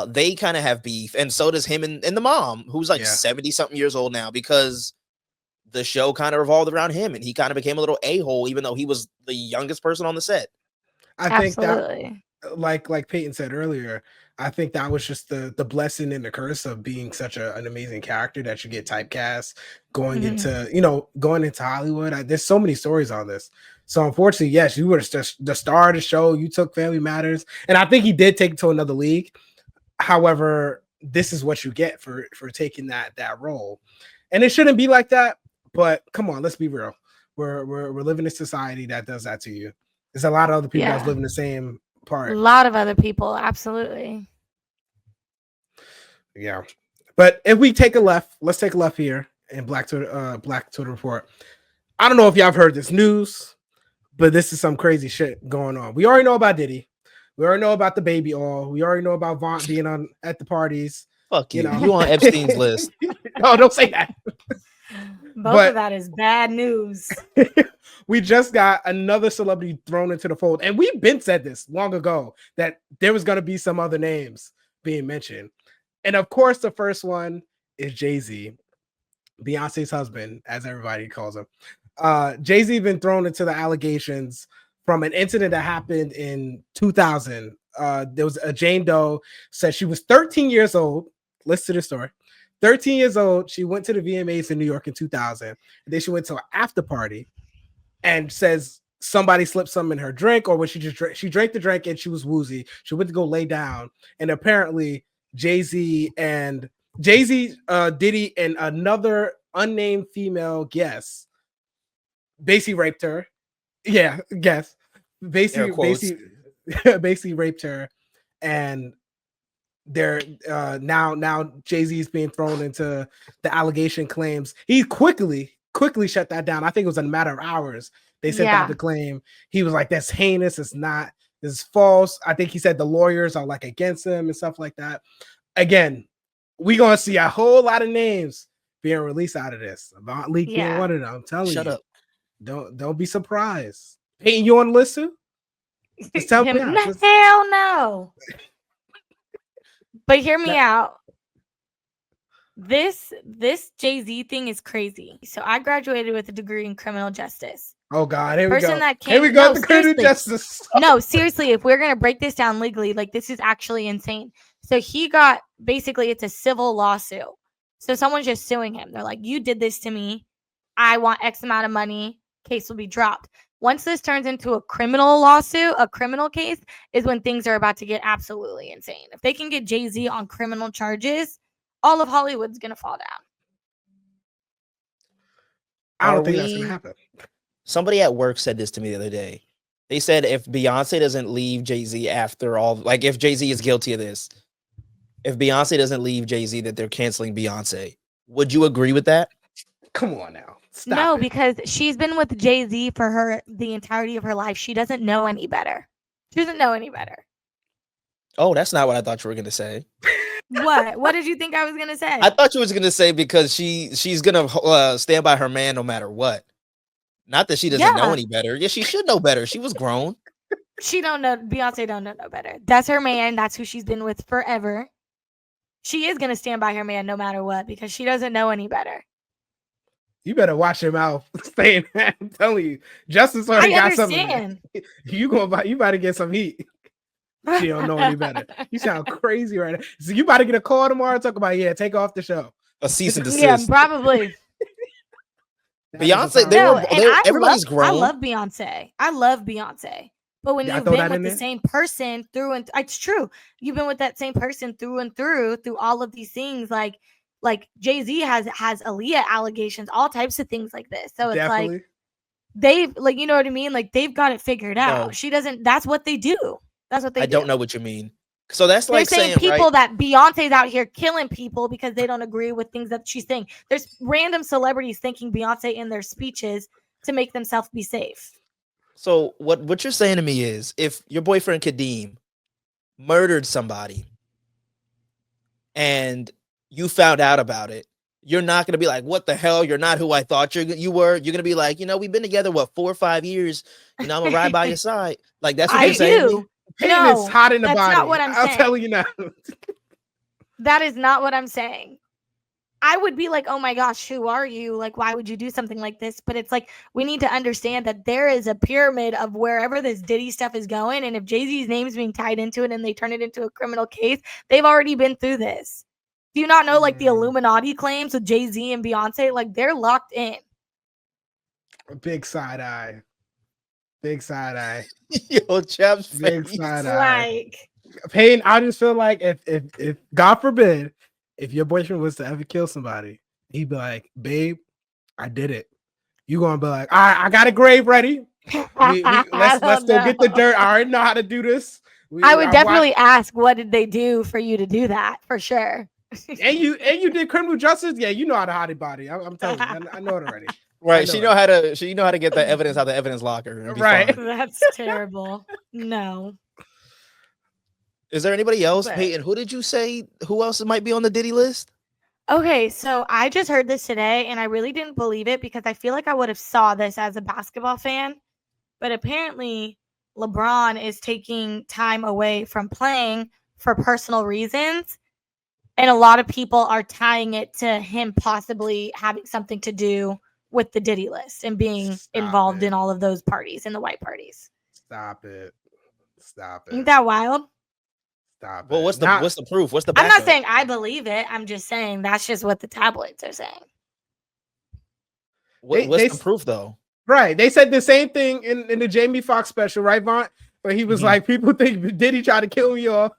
they kind of have beef. And so does him and the mom, who's like 70-something years old now, because the show kind of revolved around him and he kind of became a little a-hole, even though he was the youngest person on the set. I think that, like Peyton said earlier, I think that was just the blessing and the curse of being such an amazing character that you get typecast going into Hollywood. There's so many stories on this. So unfortunately, yes, you were just the star of the show. You took Family Matters, and I think he did take it to another league. However, this is what you get for taking that role, and it shouldn't be like that. But come on, let's be real. We're living in a society that does that to you. There's a lot of other people that's living the same part. A lot of other people, absolutely. Yeah, but if we take a left, let's take a left here in Black Twitter Report. I don't know if y'all have heard this news, but this is some crazy shit going on. We already know about Diddy. We already know about the baby oil. We already know about VONT being at the parties. Fuck you. You on Epstein's list. No, don't say that. Both of that is bad news. We just got another celebrity thrown into the fold. And we've been said this long ago that there was going to be some other names being mentioned. And of course, the first one is Jay-Z, Beyonce's husband, as everybody calls him. Jay-Z been thrown into the allegations from an incident that happened in 2000. There was a Jane Doe said she was 13 years old. Listen to the story. 13 years old. She went to the VMAs in New York in 2000. And then she went to an after party and says somebody slipped something in her drink, or when she drank the drink and she was woozy. She went to go lay down. And apparently Jay-Z, Diddy, and another unnamed female guest basically raped her. Yeah, guess. Basically raped her. And they're now Jay-Z is being thrown into the allegation claims. He quickly shut that down. I think it was a matter of hours. They sent out the claim. He was like, that's heinous. This is false. I think he said the lawyers are like against him and stuff like that. Again, we're gonna see a whole lot of names being released out of this. About Leak being one of them. I'm telling you. Shut up. Don't be surprised. Peyton, you on the list too? Just tell me. Hell no. But hear me out. This Jay-Z thing is crazy. So I graduated with a degree in criminal justice. Oh God, here we go. Here we go. The criminal justice. No, seriously, if we're gonna break this down legally, like this is actually insane. So he got basically it's a civil lawsuit. So someone's just suing him. They're like, you did this to me. I want X amount of money. Case will be dropped. Once this turns into a criminal lawsuit, a criminal case, is when things are about to get absolutely insane. If they can get Jay-Z on criminal charges, all of Hollywood's going to fall down. I don't think that's going to happen. Somebody at work said this to me the other day. They said if Beyonce doesn't leave Jay-Z after all, like if Jay-Z is guilty of this, if Beyonce doesn't leave Jay-Z, that they're canceling Beyonce. Would you agree with that? Come on now. Stop no, it. Because she's been with Jay-Z for the entirety of her life. She doesn't know any better. She doesn't know any better. Oh, that's not what I thought you were going to say. What? What did you think I was going to say? I thought you was going to say because she's going to stand by her man no matter what. Not that she doesn't know any better. Yeah, she should know better. She was grown. She don't know. Beyonce don't know no better. That's her man. That's who she's been with forever. She is going to stand by her man no matter what because she doesn't know any better. You better watch your mouth saying that. I'm telling you. Justice already got something. You about to get some heat. She don't know any better. You sound crazy right now. So you about to get a call tomorrow and talk about, take off the show. A cease and desist. Yeah, probably. Beyonce, everybody's grown. I love Beyonce. But when you've been with the same person through and it's true. You've been with that same person through and through all of these things. Like Jay-Z has Aaliyah allegations, all types of things like this. So it's like they've you know what I mean? Like they've got it figured out. No. She doesn't. That's what they do. That's what they do. I don't know what you mean. So that's they're like saying people that Beyonce's out here killing people because they don't agree with things that she's saying. There's random celebrities thanking Beyonce in their speeches to make themselves be safe. So what you're saying to me is if your boyfriend Kadeem murdered somebody and you found out about it, you're not going to be like, what the hell? You're not who I thought you were. You're going to be like, we've been together, 4 or 5 years. I'm going to ride by your side. Like, that's what you're saying. Do. Pain is hot in the body. That's not what I'm saying. I'll tell you now. That is not what I'm saying. I would be like, oh my gosh, who are you? Like, why would you do something like this? But it's like, we need to understand that there is a pyramid of wherever this Diddy stuff is going. And if Jay-Z's name is being tied into it and they turn it into a criminal case, they've already been through this. Do you not know, like, the Illuminati claims with Jay-Z and Beyonce? Like, they're locked in. Big side eye. Big side eye. Yo, Chap's big side eye. Pain, I just feel like if God forbid, if your boyfriend was to ever kill somebody, he'd be like, babe, I did it. You gonna be like, all right, I got a grave ready. Let's go get the dirt. I already know how to do this. I would definitely ask, what did they do for you to do that? For sure. and you did criminal justice? Yeah, you know how to hide a body. I'm telling you, I know it already. Right. She know how to get the evidence out of the evidence locker. Right. That's terrible. No. Is there anybody else? Peyton, who did you say? Who else might be on the Diddy list? Okay, so I just heard this today and I really didn't believe it because I feel like I would have saw this as a basketball fan. But apparently LeBron is taking time away from playing for personal reasons. And a lot of people are tying it to him possibly having something to do with the Diddy list and being involved in all of those parties, in the white parties. Stop it. Ain't that wild? Stop well, it. what's the proof? What's the backup? I'm not saying I I believe it. I'm just saying that's just what the tabloids are saying. What's the proof, though? Right. They said the same thing in the Jamie Foxx special, right, Vaunt? Where he was like, people think Diddy tried to kill me off.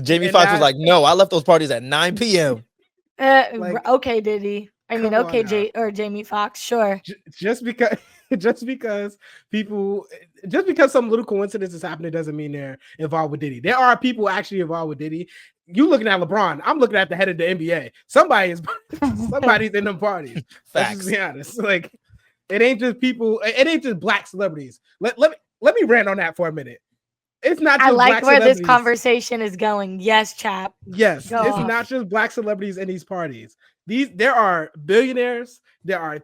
Jamie Foxx was like, no, I left those parties at 9 p.m. Okay, Diddy. I mean, okay, Jamie Foxx, sure. Just because some little coincidences happen, it doesn't mean they're involved with Diddy. There are people actually involved with Diddy. You looking at LeBron, I'm looking at the head of the NBA. Somebody's in them parties. Facts. Let's be honest. Like, it ain't just people. It ain't just black celebrities. Let me rant on that for a minute. It's not just I like black where celebrities. This conversation is going. Yes, Chap. Yes, it's not just black celebrities in these parties. There are billionaires, there are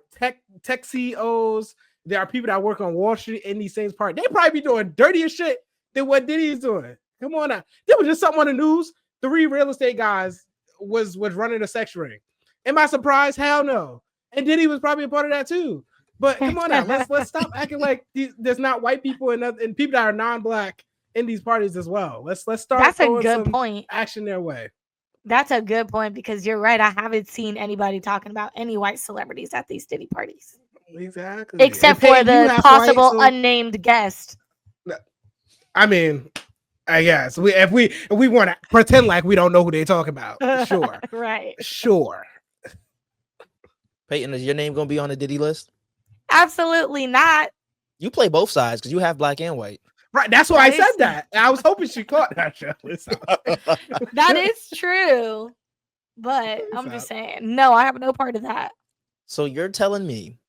tech CEOs, there are people that work on Wall Street in these same parties. They probably be doing dirtier shit than what Diddy is doing. Come on now. There was just something on the news. 3 real estate guys was running a sex ring. Am I surprised? Hell no. And Diddy was probably a part of that too. But come on now, let's stop acting like there's not white people and people that are non-black in these parties as well. Let's start. That's a good point. Action their way. That's a good point because you're right. I haven't seen anybody talking about any white celebrities at these Diddy parties. Exactly. Except for the possible unnamed guest. I mean, I guess if we want to pretend like we don't know who they talk about, sure. Right. Sure. Peyton, is your name gonna be on the Diddy list? Absolutely not. You play both sides because you have black and white. Right. That's why I said that. I was hoping she caught that shit. That is true. But I'm just saying, no, I have no part of that. So you're telling me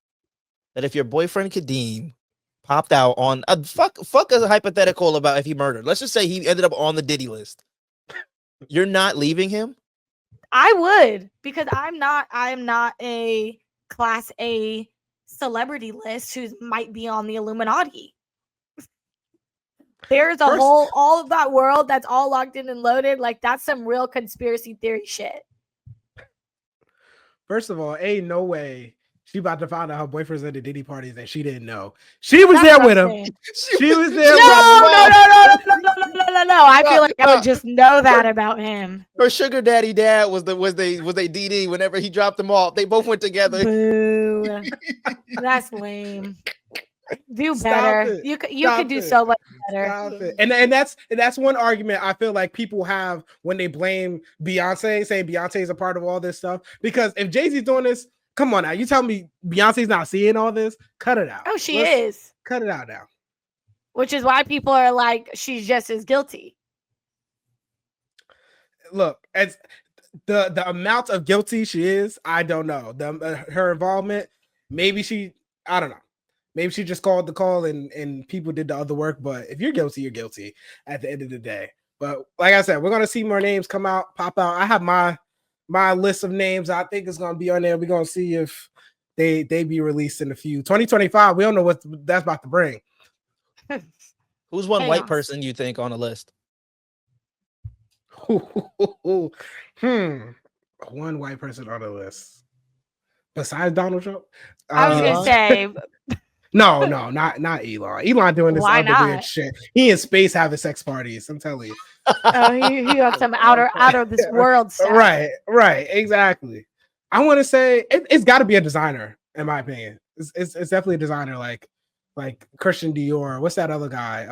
that if your boyfriend Kadeem popped out on fuck a hypothetical about if he murdered, let's just say he ended up on the Diddy list, you're not leaving him? I would, because I'm not a class A celebrity list who might be on the Illuminati. There's all of that world that's all locked in and loaded. Like, that's some real conspiracy theory shit. First of all, ain't no way she about to find out her boyfriend's at the Diddy parties and she didn't know. She was there with him. She was there. No. I feel like I would just know that about him. Her sugar daddy dad was they DD whenever he dropped them off. They both went together. Boo. That's lame. Do better. You could do so much better. And that's one argument I feel like people have when they blame Beyonce, saying Beyonce is a part of all this stuff. Because if Jay-Z's doing this, come on now. You tell me Beyonce's not seeing all this? Cut it out. Oh, she is. Cut it out now. Which is why people are like, she's just as guilty. Look, as the amount of guilty she is, I don't know. Her involvement, I don't know. Maybe she just called the call and people did the other work. But if you're guilty, you're guilty at the end of the day. But like I said, we're going to see more names pop out. I have my list of names I think is going to be on there. We're going to see if they be released in a few. 2025, we don't know what that's about to bring. Who's one white person you think on the list? One white person on the list. Besides Donald Trump? I was going to say... No, not Elon. Elon doing this other weird shit. He in space having sex parties. I'm telling you. Oh, he got some out of this world stuff. Right, exactly. I want to say it's got to be a designer, in my opinion. It's definitely a designer, like Christian Dior. What's that other guy?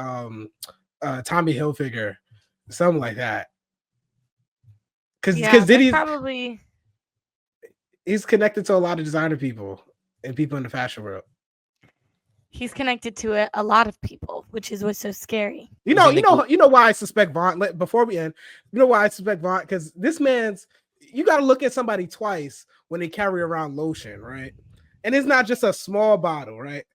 Tommy Hilfiger, something like that. Because Diddy probably he's connected to a lot of designer people and people in the fashion world. He's connected to a lot of people, which is what's so scary. You know why I suspect VONT. Before we end, you know why I suspect VONT? Because this man's, you got to look at somebody twice when they carry around lotion, right? And it's not just a small bottle, right?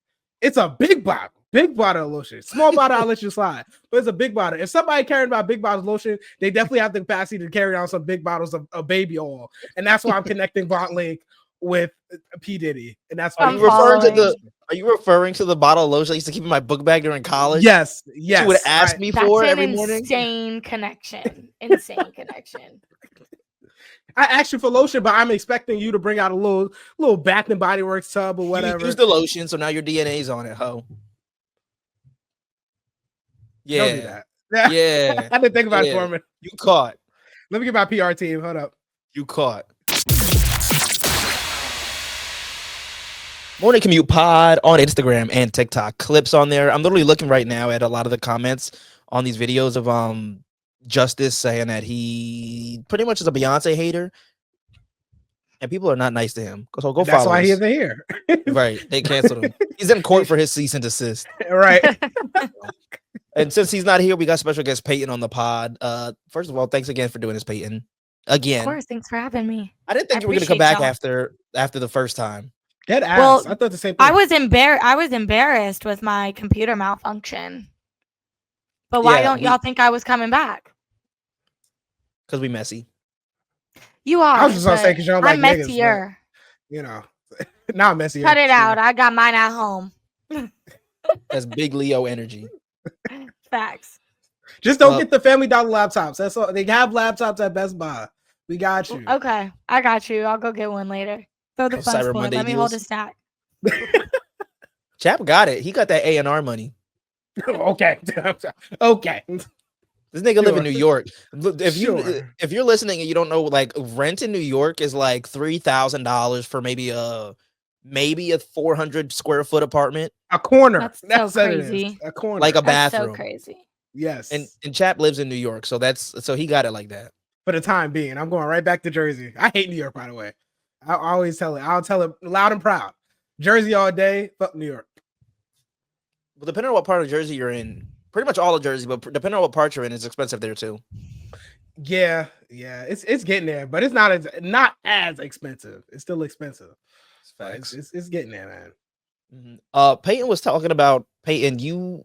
It's a big bottle of lotion. Small bottle, I'll let you slide, but it's a big bottle. If somebody carrying about big bottles of lotion, they definitely have the capacity to carry on some big bottles of baby oil, and that's why I'm connecting VONT Link with P Diddy, and that's why. Are you referring to the bottle of lotion I used to keep in my book bag during college? Yes. She would ask me for every morning. Insane connection. I asked you for lotion, but I'm expecting you to bring out a little Bath and Body Works tub or whatever. You use the lotion, so now your DNA's on it, ho. Yeah. Don't do that. Yeah. I didn't think about it for a minute. You caught. Let me get my PR team. Hold up. You caught. Morning Commute Pod on Instagram and TikTok. Clips on there. I'm literally looking right now at a lot of the comments on these videos of Justice saying that he pretty much is a Beyonce hater, and people are not nice to him. So go follow. That's why he isn't here. Right? They canceled him. He's in court for his cease and desist. Right. And since he's not here, we got special guest Peyton on the pod. First of all, thanks again for doing this, Peyton. Again. Of course, thanks for having me. I didn't think you were going to come back after the first time. Dead ass. Well, I thought the same thing. I was embarrassed with my computer malfunction. But why don't y'all think I was coming back? Because we messy. You are. I was just gonna say because you don't like I'm niggas, messier. But, not messier. Cut it out. I got mine at home. That's big Leo energy. Facts. Just don't get the Family Dollar laptops. That's all. They have laptops at Best Buy. We got you. Okay, I got you. I'll go get one later. Throw the fun for it. Let me hold a stack. Chap got it. He got that A&R money. Okay. Okay. This nigga live in New Sure. York. Look, if Sure. you're listening and you don't know, like rent in New York is like $3,000 for maybe a 400 square foot apartment, A corner. That's so That's what it is. crazy. A corner. like a That's so bathroom. crazy. Yes. And Chap lives in New York, so he got it like that. For the time being, I'm going right back to Jersey. I hate New York, by the way. I always tell it. I'll tell it loud and proud. Jersey all day. Fuck New York. Well, depending on what part of Jersey you're in, pretty much all of Jersey, but depending on what part you're in, it's expensive there too. Yeah. It's getting there, but it's not as expensive. It's still expensive. But it's getting there, man. Peyton was talking about Peyton.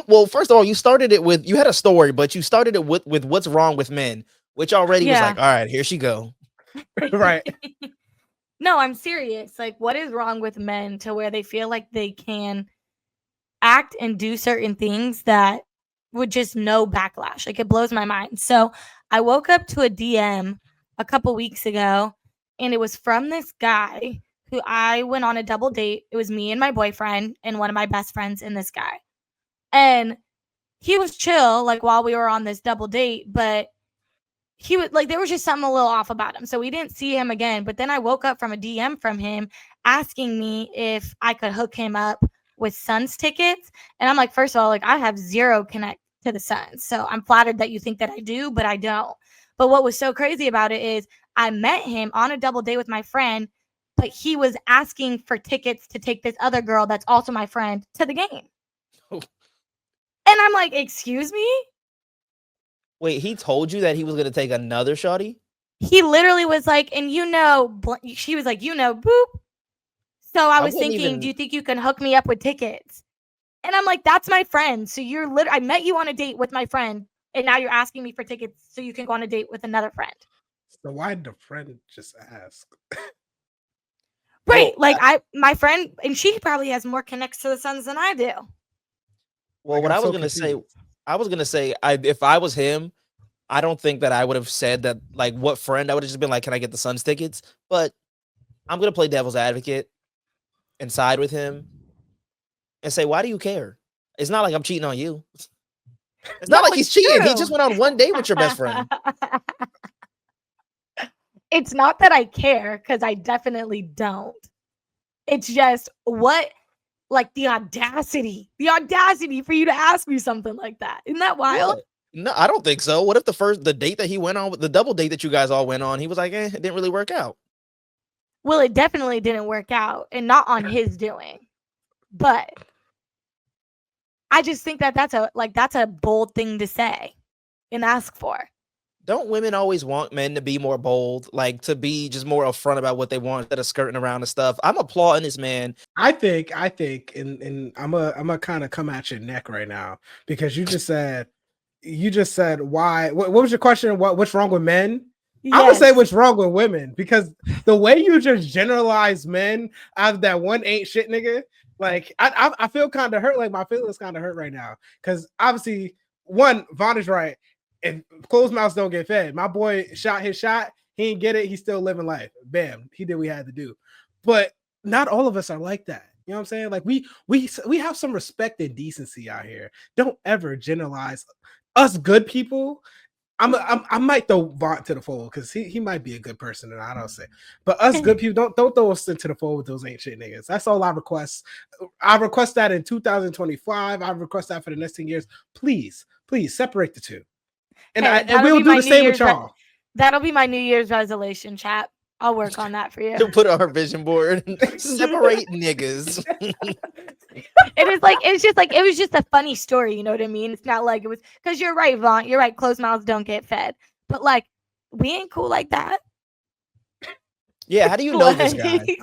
Well, first of all, you started it with, you had a story, but you started it with what's wrong with men, which already was like, all right, here she go. Right. No, I'm serious. Like, what is wrong with men to where they feel like they can act and do certain things that would just no backlash? Like, it blows my mind. So I woke up to a DM a couple weeks ago, and it was from this guy who I went on a double date. It was me and my boyfriend and one of my best friends and this guy. And he was chill, like, while we were on this double date, but he was like, there was just something a little off about him. So we didn't see him again. But then I woke up from a DM from him asking me if I could hook him up with Suns tickets. And I'm like, first of all, like, I have zero connect to the Suns. So I'm flattered that you think that I do, but I don't. But what was so crazy about it is I met him on a double date with my friend, but he was asking for tickets to take this other girl that's also my friend to the game. Oh. And I'm like, excuse me? Wait, he told you that he was going to take another shawty? He literally was like, and she was like, boop. So I was thinking, do you think you can hook me up with tickets? And I'm like, that's my friend. So I met you on a date with my friend, and now you're asking me for tickets so you can go on a date with another friend. So why did the friend just ask? Right. Well, my friend, and she probably has more connects to the Suns than I do. Well, what I was going to say, if I was him, I don't think that I would have said that, like, what friend. I would have just been like, can I get the Suns tickets? But I'm going to play devil's advocate and side with him and say, why do you care? It's not like I'm cheating on you. It's not like he's cheating. He just went on one date with your best friend. It's not that I care, because I definitely don't. It's just like the audacity for you to ask me something like that. Isn't that wild? What? No, I don't think so. What if the date that he went on, the double date that you guys all went on, he was like, it didn't really work out? Well, it definitely didn't work out, and not on his doing. But I just think that that's a bold thing to say and ask for. Don't women always want men to be more bold, like to be just more upfront about what they want instead of skirting around and stuff? I'm applauding this man. I think, and I'm a kind of come at your neck right now, because you just said why? What was your question? What's wrong with men? Yes. I'm gonna say what's wrong with women, because the way you just generalize men out of that one ain't shit nigga, like I feel kind of hurt. Like my feelings kind of hurt right now, because obviously, VONT is right. If closed mouths don't get fed, my boy shot his shot. He didn't get it. He's still living life. Bam. He did what he had to do. But not all of us are like that. You know what I'm saying? Like we have some respect and decency out here. Don't ever generalize us good people. I might throw VONT to the fold, because he might be a good person, and I don't say. But us good people, don't throw us into the fold with those ain't shit niggas. That's all I request. I request that in 2025. I request that for the next 10 years. Please separate the two. And we'll do the same with y'all. That'll be my New Year's resolution, chat. I'll work on that for you. To put on our vision board. Separate niggas. It was just a funny story, you know what I mean? It's not like it was, because you're right, VONT. You're right. Closed mouths don't get fed. But like, we ain't cool like that. Yeah, how do you know this guy?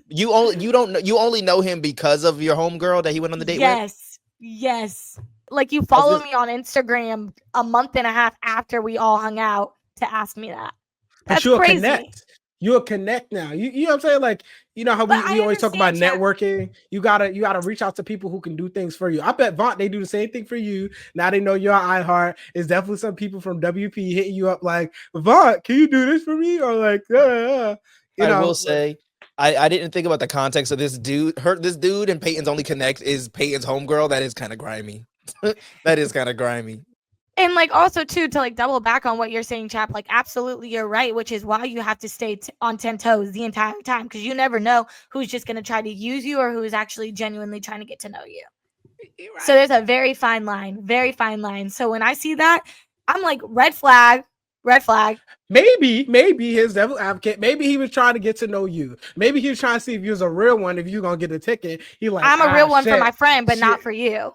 You only know him because of your homegirl that he went on the date with? Yes. Like, you follow me on Instagram a month and a half after we all hung out to ask me that. That's crazy. You'll connect now. You know what I'm saying? Like, you know how we always talk about networking. You gotta reach out to people who can do things for you. I bet VONT, they do the same thing for you. Now they know you're on iHeart. It's definitely some people from WP hitting you up like, VONT, can you do this for me? Or like, I will say, I didn't think about the context of this dude. This dude and Peyton's only connect is Peyton's homegirl. That is kind of grimy. That is kind of grimy. And like also too to like double back on what you're saying, Chap. Like absolutely, you're right. Which is why you have to stay on 10 toes the entire time because you never know who's just gonna try to use you or who's actually genuinely trying to get to know you. Right. So there's a very fine line, very fine line. So when I see that, I'm like red flag, red flag. Maybe his devil advocate. Maybe he was trying to get to know you. Maybe he was trying to see if you was a real one. If you gonna get a ticket, he like I'm a real one shit, for my friend, but shit. not for you.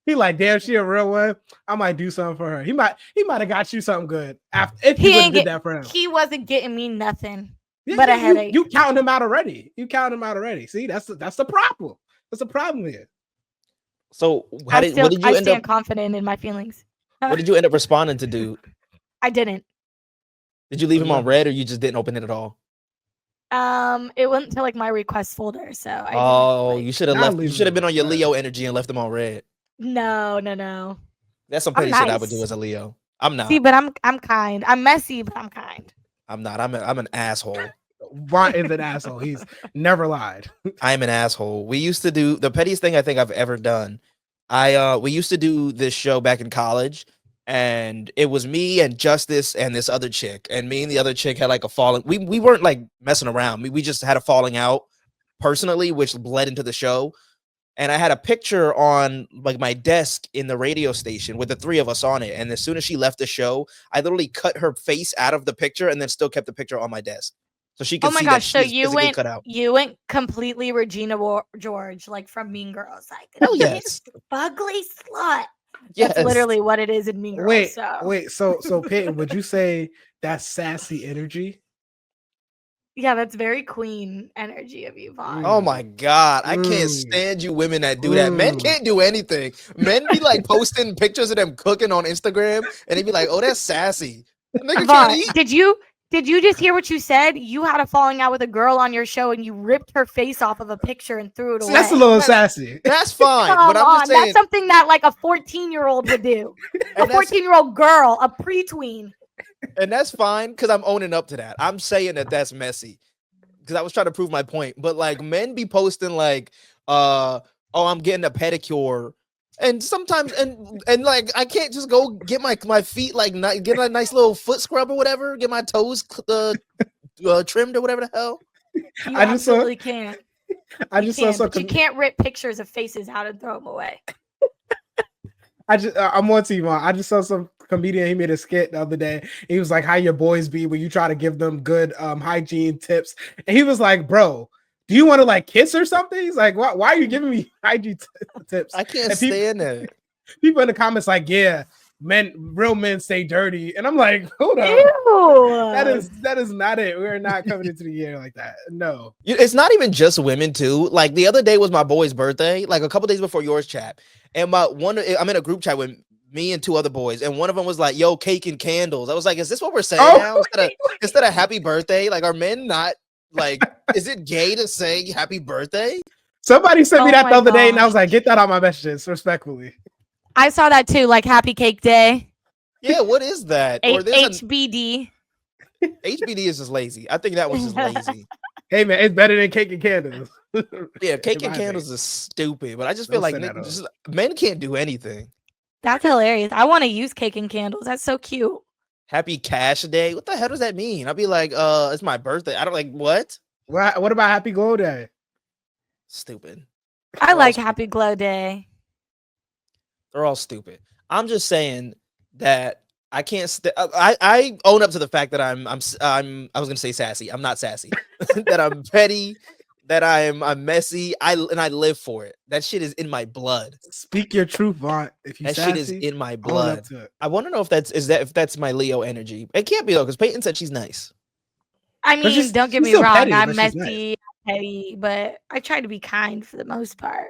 He like, damn, she a real one. I might do something for her. He might have got you something good after if he would did that for him. He wasn't getting me nothing but a headache. You counting him out already. See, that's the problem. That's the problem here. So what did you end up confident in my feelings? What did you end up responding to, dude? I didn't. Did you leave him on red or you just didn't open it at all? It went to like my request folder, so you should have left. You should have been on your Leo energy and left them on red. No. That's some petty shit I would do as a Leo. I'm not. See, but I'm kind. I'm messy, but I'm kind. I'm not. I'm an asshole. Vaunt is an asshole. He's never lied. I'm an asshole. We used to do the pettiest thing I think I've ever done. We used to do this show back in college, and it was me and Justice and this other chick, and me and the other chick had like a falling. We weren't like messing around. We just had a falling out personally, which bled into the show. And I had a picture on like my desk in the radio station with the three of us on it. And as soon as she left the show, I literally cut her face out of the picture and then still kept the picture on my desk. So she could see that she was physically cut out. You went completely Regina George, like from Mean Girls. Like, oh yes, ugly slut. Yes. That's literally what it is in Mean Girls. Wait. So Peyton, would you say that's sassy energy? Yeah, that's very queen energy of you, Vaughn. Oh my God. I can't stand you women that do that. Men can't do anything. Men be like posting pictures of them cooking on Instagram and they be like, oh, that's sassy. Vaughn, did you just hear what you said? You had a falling out with a girl on your show and you ripped her face off of a picture and threw it away. That's a little sassy. That's fine. But I'm just saying, that's something that like a 14-year-old would do. A 14-year-old girl, a pre-tween. And that's fine because I'm owning up to that. I'm saying that that's messy because I was trying to prove my point. But like men be posting like, oh, I'm getting a pedicure. And sometimes and like I can't just go get my feet like get a nice little foot scrub or whatever, get my toes trimmed or whatever the hell. You absolutely can't. You can't rip pictures of faces out and throw them away. I'm on to you, man. I just saw some comedian. He made a skit the other day. He was like, "How your boys be when you try to give them good hygiene tips?" And he was like, "Bro, do you want to like kiss or something?" He's like, "Why are you giving me hygiene tips?" I can't stand that. People in the comments like, "Yeah, real men stay dirty," and I'm like, "Hold on, that is not it. We're not coming into the year like that. No, it's not even just women too. Like the other day was my boy's birthday, like a couple days before yours, Chap. And I'm in a group chat with me and two other boys, and one of them was like, "Yo, cake and candles." I was like, "Is this what we're saying now instead of happy birthday? Like, are men not like? Is it gay to say happy birthday?" Somebody sent me that the other day, and I was like, "Get that out my messages, respectfully." I saw that too, like Happy Cake Day. Yeah, what is that? HBD. HBD is just lazy. I think that one's just lazy. Hey man, it's better than cake and candles. Yeah, cake and candles is stupid, but I just feel like men can't do anything. That's hilarious. I want to use cake and candles. That's so cute. Happy Cash Day. What the hell does that mean? I'll be like, it's my birthday. I don't like what? What about Happy Glow Day? Stupid. I like Happy Glow Day. They're all stupid. I'm just saying that I can't. I own up to the fact that I'm. I was gonna say sassy. I'm not sassy. That I'm petty. That I'm messy. I live for it. That shit is in my blood. Speak your truth, Vaunt. If you that sassy, shit is in my blood. I want to know if that's my Leo energy. It can't be though, because Peyton said she's nice. I mean, don't get me wrong. I'm messy, petty, but I try to be kind for the most part.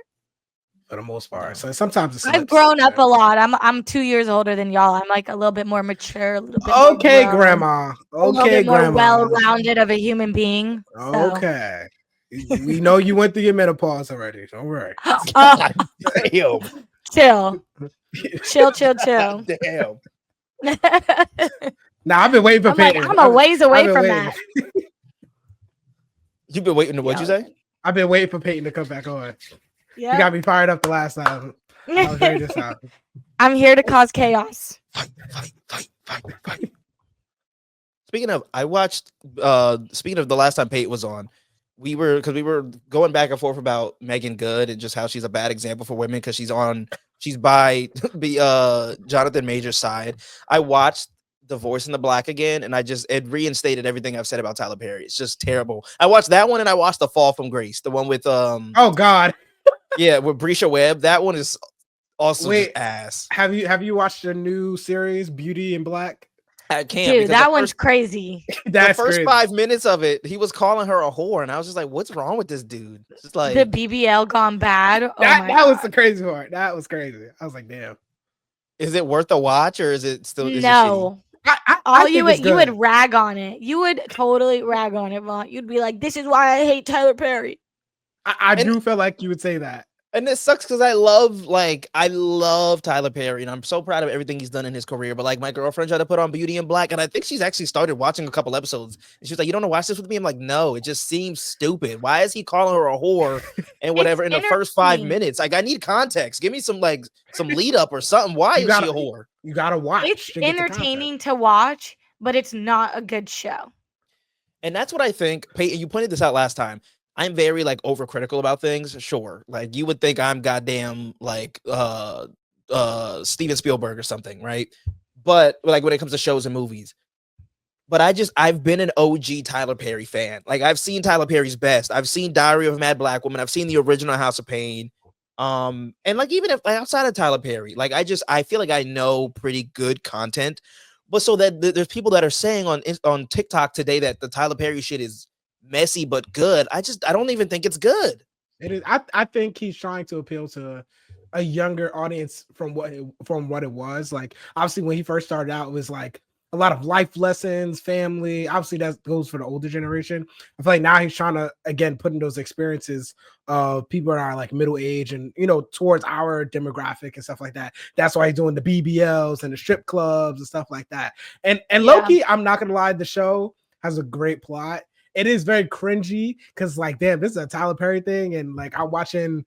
For the most part. So sometimes I've grown up a lot. I'm 2 years older than y'all. I'm like a little bit more mature, a little bit okay, more grandma. Okay, a little bit more well-rounded of a human being. So. Okay. We know you went through your menopause already. Don't worry. Damn. Chill. Damn. Nah, I've been waiting for Peyton. I'm a ways away from that. You've been waiting to what you say? I've been waiting for Peyton to come back on. Yeah. You got me fired up the last time. I'll figure this out. I'm here to cause chaos. Fight. Speaking of, I watched. Speaking of the last time Pate was on, we were going back and forth about Megan Good and just how she's a bad example for women because she's by the Jonathan Major's side. I watched The Voice in the Black again, and it reinstated everything I've said about Tyler Perry. It's just terrible. I watched that one, and I watched The Fall from Grace, the one with Oh God. yeah, with Brisha Webb. That one is also Wait, just ass. Have you watched the new series Beauty in Black? I can't. Dude, because that the one's first, crazy. That's the first crazy. 5 minutes of it, he was calling her a whore, and I was just like, "What's wrong with this dude?" It's just like The BBL gone bad. Oh That my was the God. crazy part. That was crazy. I was like, damn. is it worth a watch or is it still? Is it shitty? No. I All think you it's would you would good. rag on it. You would totally rag on it, Vaughn. You'd be like, "This is why I hate Tyler Perry." I And- do feel like you would say that. And it sucks because I love Tyler Perry, and I'm so proud of everything he's done in his career. But like my girlfriend tried to put on Beauty in Black, and I think she's actually started watching a couple episodes. And she was like, "You don't want to watch this with me?" I'm like, "No, it just seems stupid. Why is he calling her a whore and whatever in the first 5 entertaining. minutes? Like, I need context. Give me some lead up or something. Why You is she gotta- a whore?" You gotta watch. It's to get the context. entertaining to watch, but it's not a good show. And that's what I think. Peyton, you pointed this out last time. I'm very like overcritical about things. Sure. Like you would think I'm goddamn like Steven Spielberg or something, right? But like when it comes to shows and movies. But I've been an OG Tyler Perry fan. Like I've seen Tyler Perry's best. I've seen Diary of a Mad Black Woman. I've seen the original House of Pain. And like even if like, outside of Tyler Perry, like I feel like I know pretty good content. But so that there's people that are saying on TikTok today that the Tyler Perry shit is messy but good. I don't even think it's good. It is. I think he's trying to appeal to a younger audience from what it was. Like obviously when he first started out, it was like a lot of life lessons, family. Obviously that goes for the older generation. I feel like now he's trying to again put in those experiences of people that are like middle age and towards our demographic and stuff like that. That's why he's doing the BBLs and the strip clubs and stuff like that. And low-key, I'm not gonna lie, the show has a great plot. It is very cringy because like damn, this is a Tyler Perry thing, and like I'm watching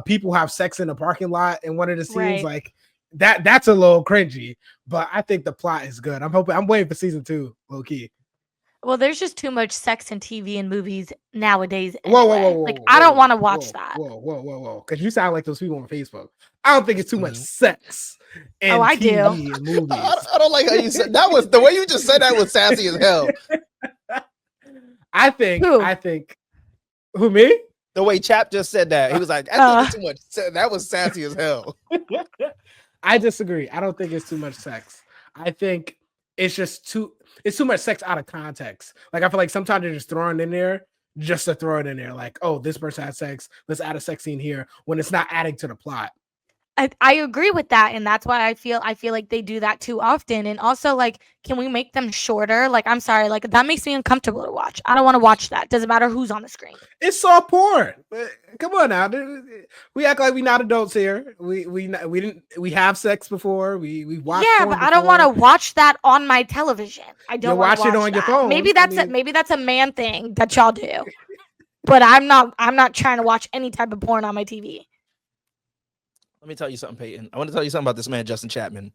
people have sex in a parking lot in one of the scenes. Right. Like that's a little cringy, but I think the plot is good. I'm waiting for season 2, low key. Well, there's just too much sex in TV and movies nowadays. Whoa, Anyway. whoa, Like I don't want to watch that. Whoa, because you sound like those people on Facebook. I don't think it's too much Mhm. sex in Oh, I do. TV and movies. I don't like how you said that. Was the way you just said that was sassy as hell. I think Who? who me? The way Chap just said that, he was like, "I think it's too much." That was sassy as hell. I disagree. I don't think it's too much sex. I think it's too much sex out of context. Like I feel like sometimes they're just throwing it in there just to throw it in there. Like, oh, this person had sex. Let's add a sex scene here when it's not adding to the plot. I agree with that, and that's why I feel like they do that too often. And also, like, can we make them shorter? Like, I'm sorry, like that makes me uncomfortable to watch. I don't want to watch that. Doesn't matter who's on the screen. It's soft porn. Come on now. We act like we not adults here. We have sex before. We watch. Yeah, but I don't want to watch that on my television. I don't want to watch it on your that. phone. Maybe that's maybe that's a man thing that y'all do. But I'm not trying to watch any type of porn on my TV. Let me tell you something, Peyton. I want to tell you something about this man, Justin Chapman.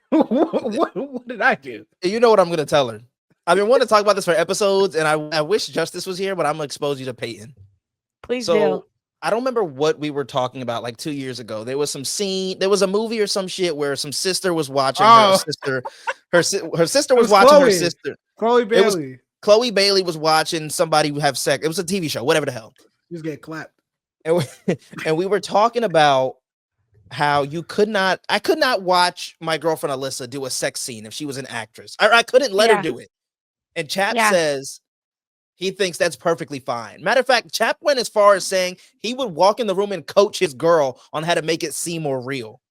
What did I do? You know what I'm going to tell her. I've been wanting to talk about this for episodes, and I wish Justice was here, but I'm going to expose you to Peyton. Please So do. I don't remember what we were talking about like 2 years ago. There was a movie or some shit where some sister was watching her sister. Her sister was watching Chloe. her sister. Chloe Bailey. Chloe Bailey was watching somebody have sex. It was a TV show, whatever the hell. He was getting clapped. And we were talking about how I could not watch my girlfriend Alyssa do a sex scene if she was an actress. I couldn't let her do it. And Chap says he thinks that's perfectly fine. Matter of fact, Chap went as far as saying he would walk in the room and coach his girl on how to make it seem more real.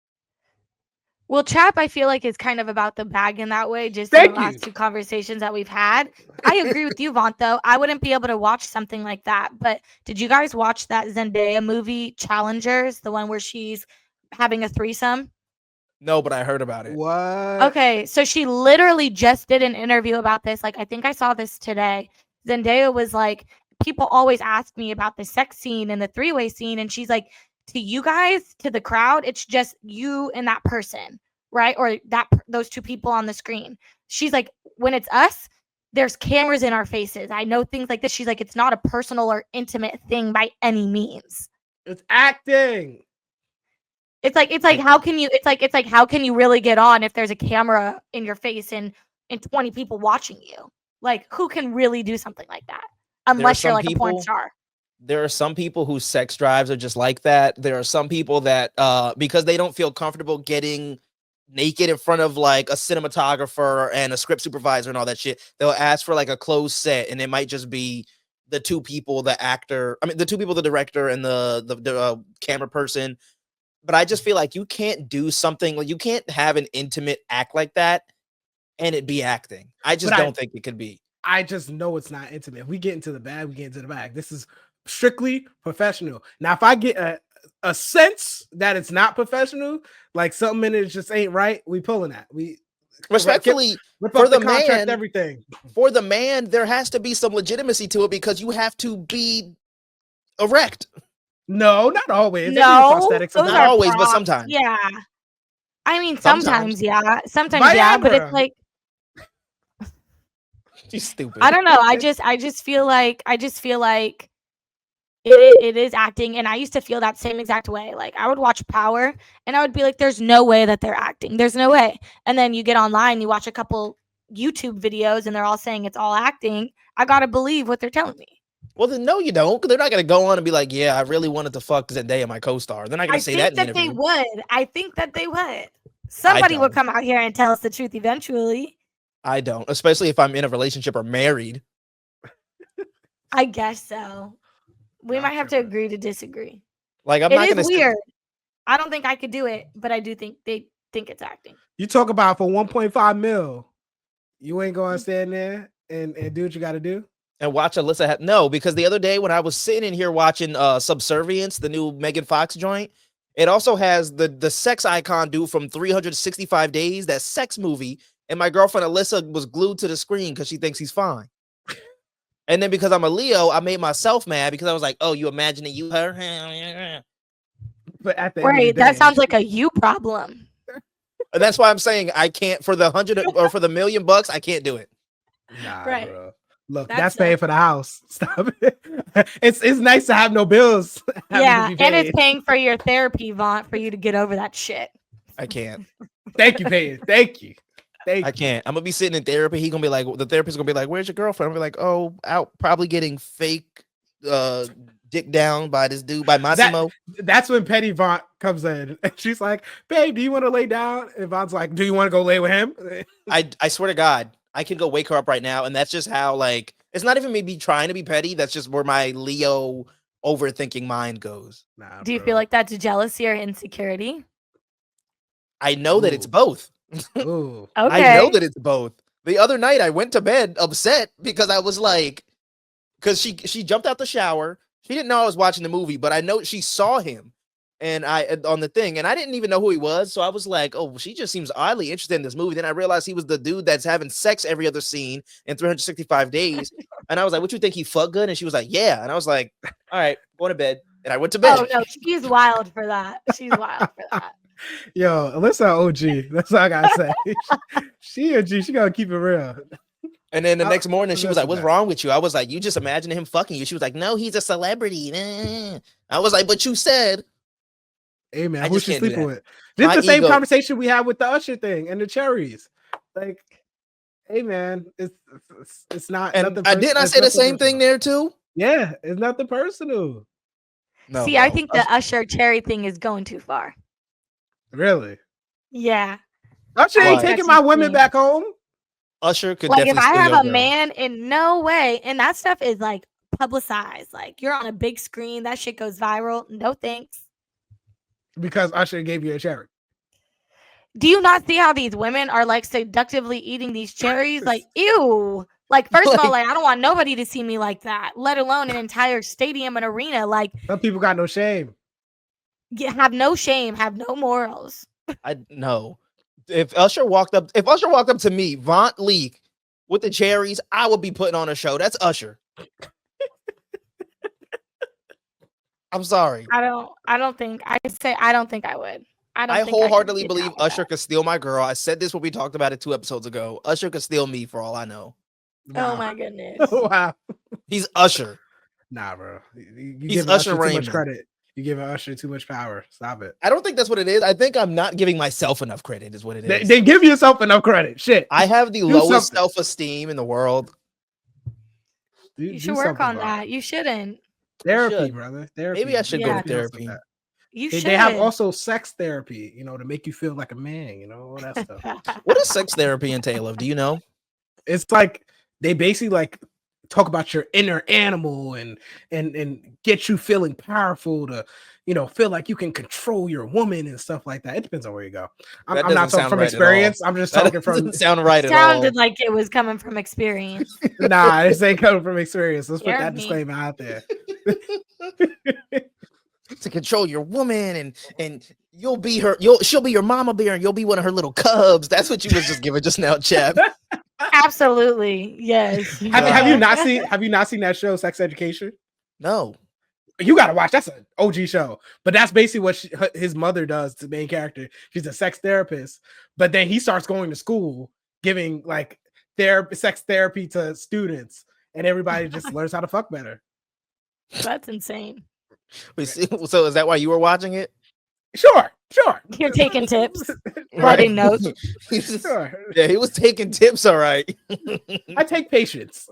Well, Chap, I feel like is kind of about the bag in that way, just in the last 2 conversations that we've had. I agree with you, Vaunt, though. I wouldn't be able to watch something like that. But did you guys watch that Zendaya movie, Challengers, the one where she's having a threesome? No, but I heard about it. What? Okay, so she literally just did an interview about this. Like, I think I saw this today. Zendaya was like, people always ask me about the sex scene and the 3-way scene. And she's like, to you guys, to the crowd, it's just you and that person, right? Or those two people on the screen. She's like, when it's us, there's cameras in our faces. I know things like this. She's like, it's not a personal or intimate thing by any means. It's acting. It's like how can you really get on if there's a camera in your face and 20 people watching you? Like, who can really do something like that? Unless you're like a porn star. There are some people whose sex drives are just like that. There are some people that because they don't feel comfortable getting naked in front of like a cinematographer and a script supervisor and all that shit, they'll ask for like a closed set, and it might just be the two people, the director and the camera person. But I just feel like you can't do something like, you can't have an intimate act like that and it be acting. I just don't think it could be. I just know it's not intimate. If we get into the bag, we get into the bag. This is strictly professional. Now, if I get a sense that it's not professional, like something in it just ain't right, we pulling that. We respectfully for the man, everything. For the man, there has to be some legitimacy to it because you have to be erect. No, not always. No, prosthetics. Not always, but sometimes. Yeah. I mean, sometimes, yeah. Sometimes, yeah. But it's like, she's stupid. I don't know. I just feel like it is acting, and I used to feel that same exact way. Like, I would watch Power, and I would be like, "There's no way that they're acting. There's no way." And then you get online, you watch a couple YouTube videos, and they're all saying it's all acting. I gotta believe what they're telling me. Well, then no, you don't. They're not gonna go on and be like, "Yeah, I really wanted to fuck Zendaya, my co-star." They're not gonna say that in the interview. I think that they would. Somebody would come out here and tell us the truth eventually. I don't, especially if I'm in a relationship or married. I guess so. We might have to agree to disagree. Like, I'm not gonna. It is weird. I don't think I could do it, but I do think they think it's acting. You talk about for 1.5 mil, you ain't gonna stand there and do what you got to do. And watch Alyssa. No, because the other day when I was sitting in here watching Subservience, the new Megan Fox joint, it also has the sex icon dude from 365 Days, that sex movie. And my girlfriend Alyssa was glued to the screen because she thinks he's fine. And then because I'm a Leo, I made myself mad because I was like, "Oh, you imagining you her?" But at the right, end of the day, that sounds like a you problem. And that's why I'm saying I can't, for the 100 or for the $1 million, I can't do it. Nah, right. bro. Look, that's paying for the house. Stop it. It's nice to have no bills. Yeah, and it's paying for your therapy, VONT, for you to get over that shit. I can't. Thank you, Payton. Thank you. I can't. I'm gonna be sitting in therapy. He's gonna be like, the therapist gonna be like, "Where's your girlfriend?" I'm gonna be like, "Oh, out, probably getting fake dick down by this dude, by Massimo." That's when Petty VONT comes in. And she's like, "Babe, do you want to lay down?" And VONT's like, "Do you want to go lay with him?" I swear to God, I can go wake her up right now, and that's just how, like, it's not even me trying to be petty. That's just where my Leo overthinking mind goes. Nah, do you feel like that's jealousy or insecurity? I know that it's both. Ooh. Okay. I know that it's both. The other night I went to bed upset because I was like, because she jumped out the shower. She didn't know I was watching the movie, but I know she saw him and on the thing, and I didn't even know who he was. So I was like, "Oh, she just seems oddly interested in this movie." Then I realized he was the dude that's having sex every other scene in 365 days. And I was like, "What, you think he fucked good?" And she was like, "Yeah." And I was like, "All right, going to bed." And I went to bed. Oh no, she's wild for that. She's wild for that. Yo, Alyssa OG. That's all I gotta say. She OG. She gonna keep it real. And then the next morning, she was like, "What's wrong with you?" I was like, "You just imagine him fucking you." She was like, "No, he's a celebrity." I was like, "But you said." Hey man, who's she sleeping with? This My is the same ego. conversation we had with the Usher thing and the cherries. Like, hey man, it's not. And I didn't I say the same thing there too? Yeah, it's nothing personal. No. See, I think the Usher cherry thing is going too far. Really? Yeah. Usher ain't taking my women back home. Usher could like, if definitely I steal have your a girl. man, in no way, and that stuff is like publicized. Like, you're on a big screen, that shit goes viral. No thanks. Because Usher gave you a cherry. Do you not see how these women are like seductively eating these cherries? Like, ew. Like, first of all, like, I don't want nobody to see me like that, let alone an entire stadium and arena. Like, some people got no shame. Have no shame, have no morals. I know. If Usher walked up to me, VONT Leak, with the cherries, I would be putting on a show. That's Usher. I'm sorry. I don't think I don't think I would. I don't I think I could wholeheartedly get believe down with Usher that. could steal my girl. I said this when we talked about it 2 episodes ago. Usher could steal me for all I know. Oh Nah. my goodness. Wow. He's Usher. Nah, bro. You He's give Usher Usher too Raymond. much credit. You give Usher too much power. Stop it. I don't think that's what it is. I think I'm not giving myself enough credit is what it is. Then give yourself enough credit. Shit. I have the Do lowest something. self-esteem in the world. You should work on bro. that. You shouldn't. Therapy, should. brother. Therapy. Maybe I should go Yeah. to therapy. You They should. have also sex therapy, to make you feel like a man, all that stuff. What does sex therapy entail of? Do you know? It's like they basically like talk about your inner animal and get you feeling powerful to feel like you can control your woman and stuff like that. It depends on where you go. I'm That not doesn't talking sound from right at experience. all. I'm just That talking from doesn't sound right at all. Sounded like it was coming from experience. nah, this ain't coming from experience. Let's put Hear that me. disclaimer out there. To control your woman and you'll be she'll be your mama bear and you'll be one of her little cubs. That's what you was just giving just now, Chap. Absolutely. Yes. Have you not seen that show, Sex Education? No. You gotta watch. That's an OG show. But that's basically what his mother does to the main character. She's a sex therapist, but then he starts going to school giving like sex therapy to students, and everybody just learns how to fuck better. That's insane. So is that why you were watching it? Sure. You're taking tips, Right. writing notes. Sure. Yeah, he was taking tips. All right. I take patience.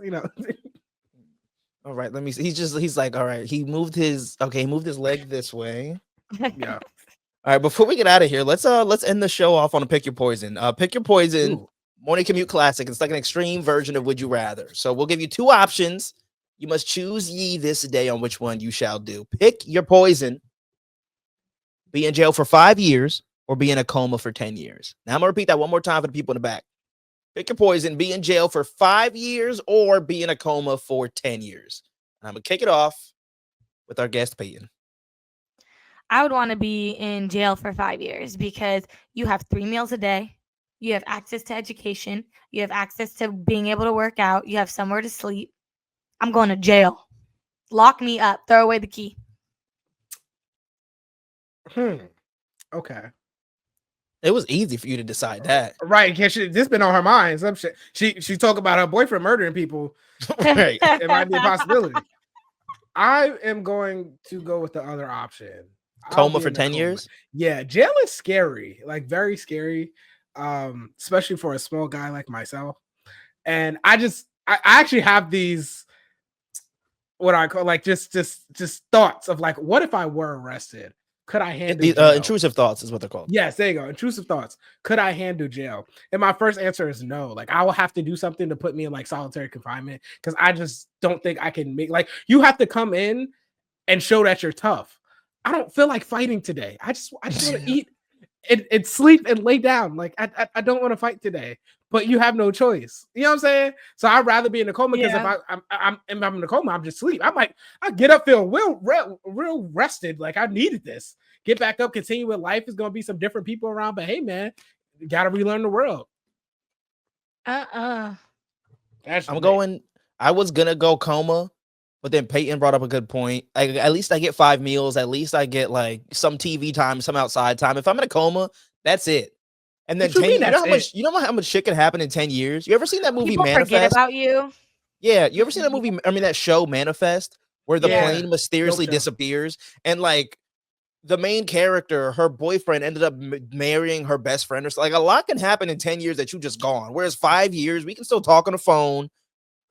All right. Let me see. He's like, all right. He moved his leg this way. Yeah. All right. Before we get out of here, let's end the show off on a pick your poison. Pick your poison. Ooh. Morning commute classic. It's like an extreme version of Would You Rather. So we'll give you 2 options. You must choose ye this day on which one you shall do. Pick your poison. Be in jail for 5 years or be in a coma for 10 years. Now I'm gonna repeat that one more time for the people in the back. Pick your poison. Be in jail for 5 years or be in a coma for 10 years. And I'm gonna kick it off with our guest Peyton. I would want to be in jail for 5 years because you have 3 meals a day. You have access to education. You have access to being able to work out. You have somewhere to sleep. I'm going to jail. Lock me up. Throw away the key. Okay. It was easy for you to decide that. Right. This been on her mind. Some shit. She talk about her boyfriend murdering people. Right. It might be a possibility. I am going to go with the other option. I'll Coma be for in the 10 coma. years? Yeah, jail is scary, like very scary, especially for a small guy like myself. And I actually have these, what I call like just thoughts of like, what if I were arrested? Could I handle jail? Intrusive thoughts is what they're called. Yes, there you go. Intrusive thoughts. Could I handle jail? And my first answer is no. Like I will have to do something to put me in like solitary confinement because I just don't think I can make, like, you have to come in and show that you're tough. I don't feel like fighting today. I just want to eat and sleep and lay down. Like I don't want to fight today. But you have no choice. You know what I'm saying? So I'd rather be in a coma because if I'm in a coma, I'm just sleep. I get up, feel real rested. Like I needed this. Get back up, continue with life. There's gonna be some different people around, but hey, man, you gotta relearn the world. I was gonna go coma, but then Peyton brought up a good point. At least I get 5 meals. At least I get like some TV time, some outside time. If I'm in a coma, that's it. And then 10, you know how much shit can happen in 10 years? You ever seen that movie People Manifest? forget about you. Yeah, you ever seen that movie? I mean, that show Manifest, where the Yeah. plane mysteriously disappears, and like the main character, her boyfriend ended up marrying her best friend, or so. Like a lot can happen in 10 years that you just gone. Whereas 5 years, we can still talk on the phone.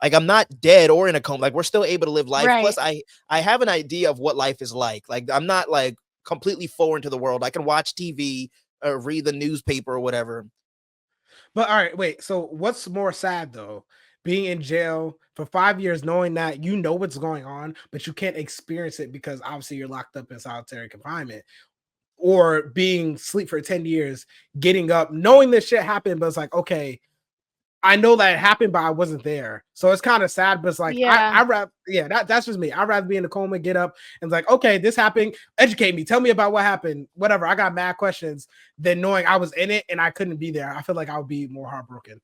Like I'm not dead or in a coma. Like we're still able to live life. Right. Plus, I have an idea of what life is like. Like I'm not like completely foreign to the world. I can watch TV. Read the newspaper or whatever. But all right, wait. So what's more sad though? Being in jail for 5 years, knowing that you know what's going on, but you can't experience it because obviously you're locked up in solitary confinement, or being asleep for 10 years, getting up, knowing this shit happened, but it's like, okay, I know that it happened, but I wasn't there. So it's kind of sad, but it's like, that's just me. I'd rather be in a coma, get up, and it's like, okay, this happened. Educate me. Tell me about what happened. Whatever. I got mad questions than knowing I was in it and I couldn't be there. I feel like I would be more heartbroken.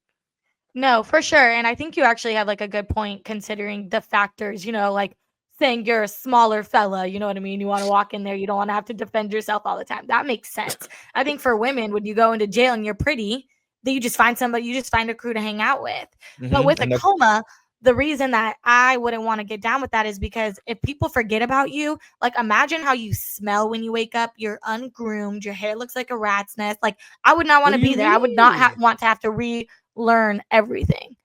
No, for sure. And I think you actually have like a good point considering the factors, like saying you're a smaller fella. You know what I mean? You want to walk in there. You don't want to have to defend yourself all the time. That makes sense. I think for women, when you go into jail and you're pretty, then you just find somebody, you just find a crew to hang out with. But with a coma, the reason that I wouldn't want to get down with that is because if people forget about you, like imagine how you smell when you wake up. You're ungroomed. Your hair looks like a rat's nest. Like I would not want to be there. I would not want to have to relearn everything.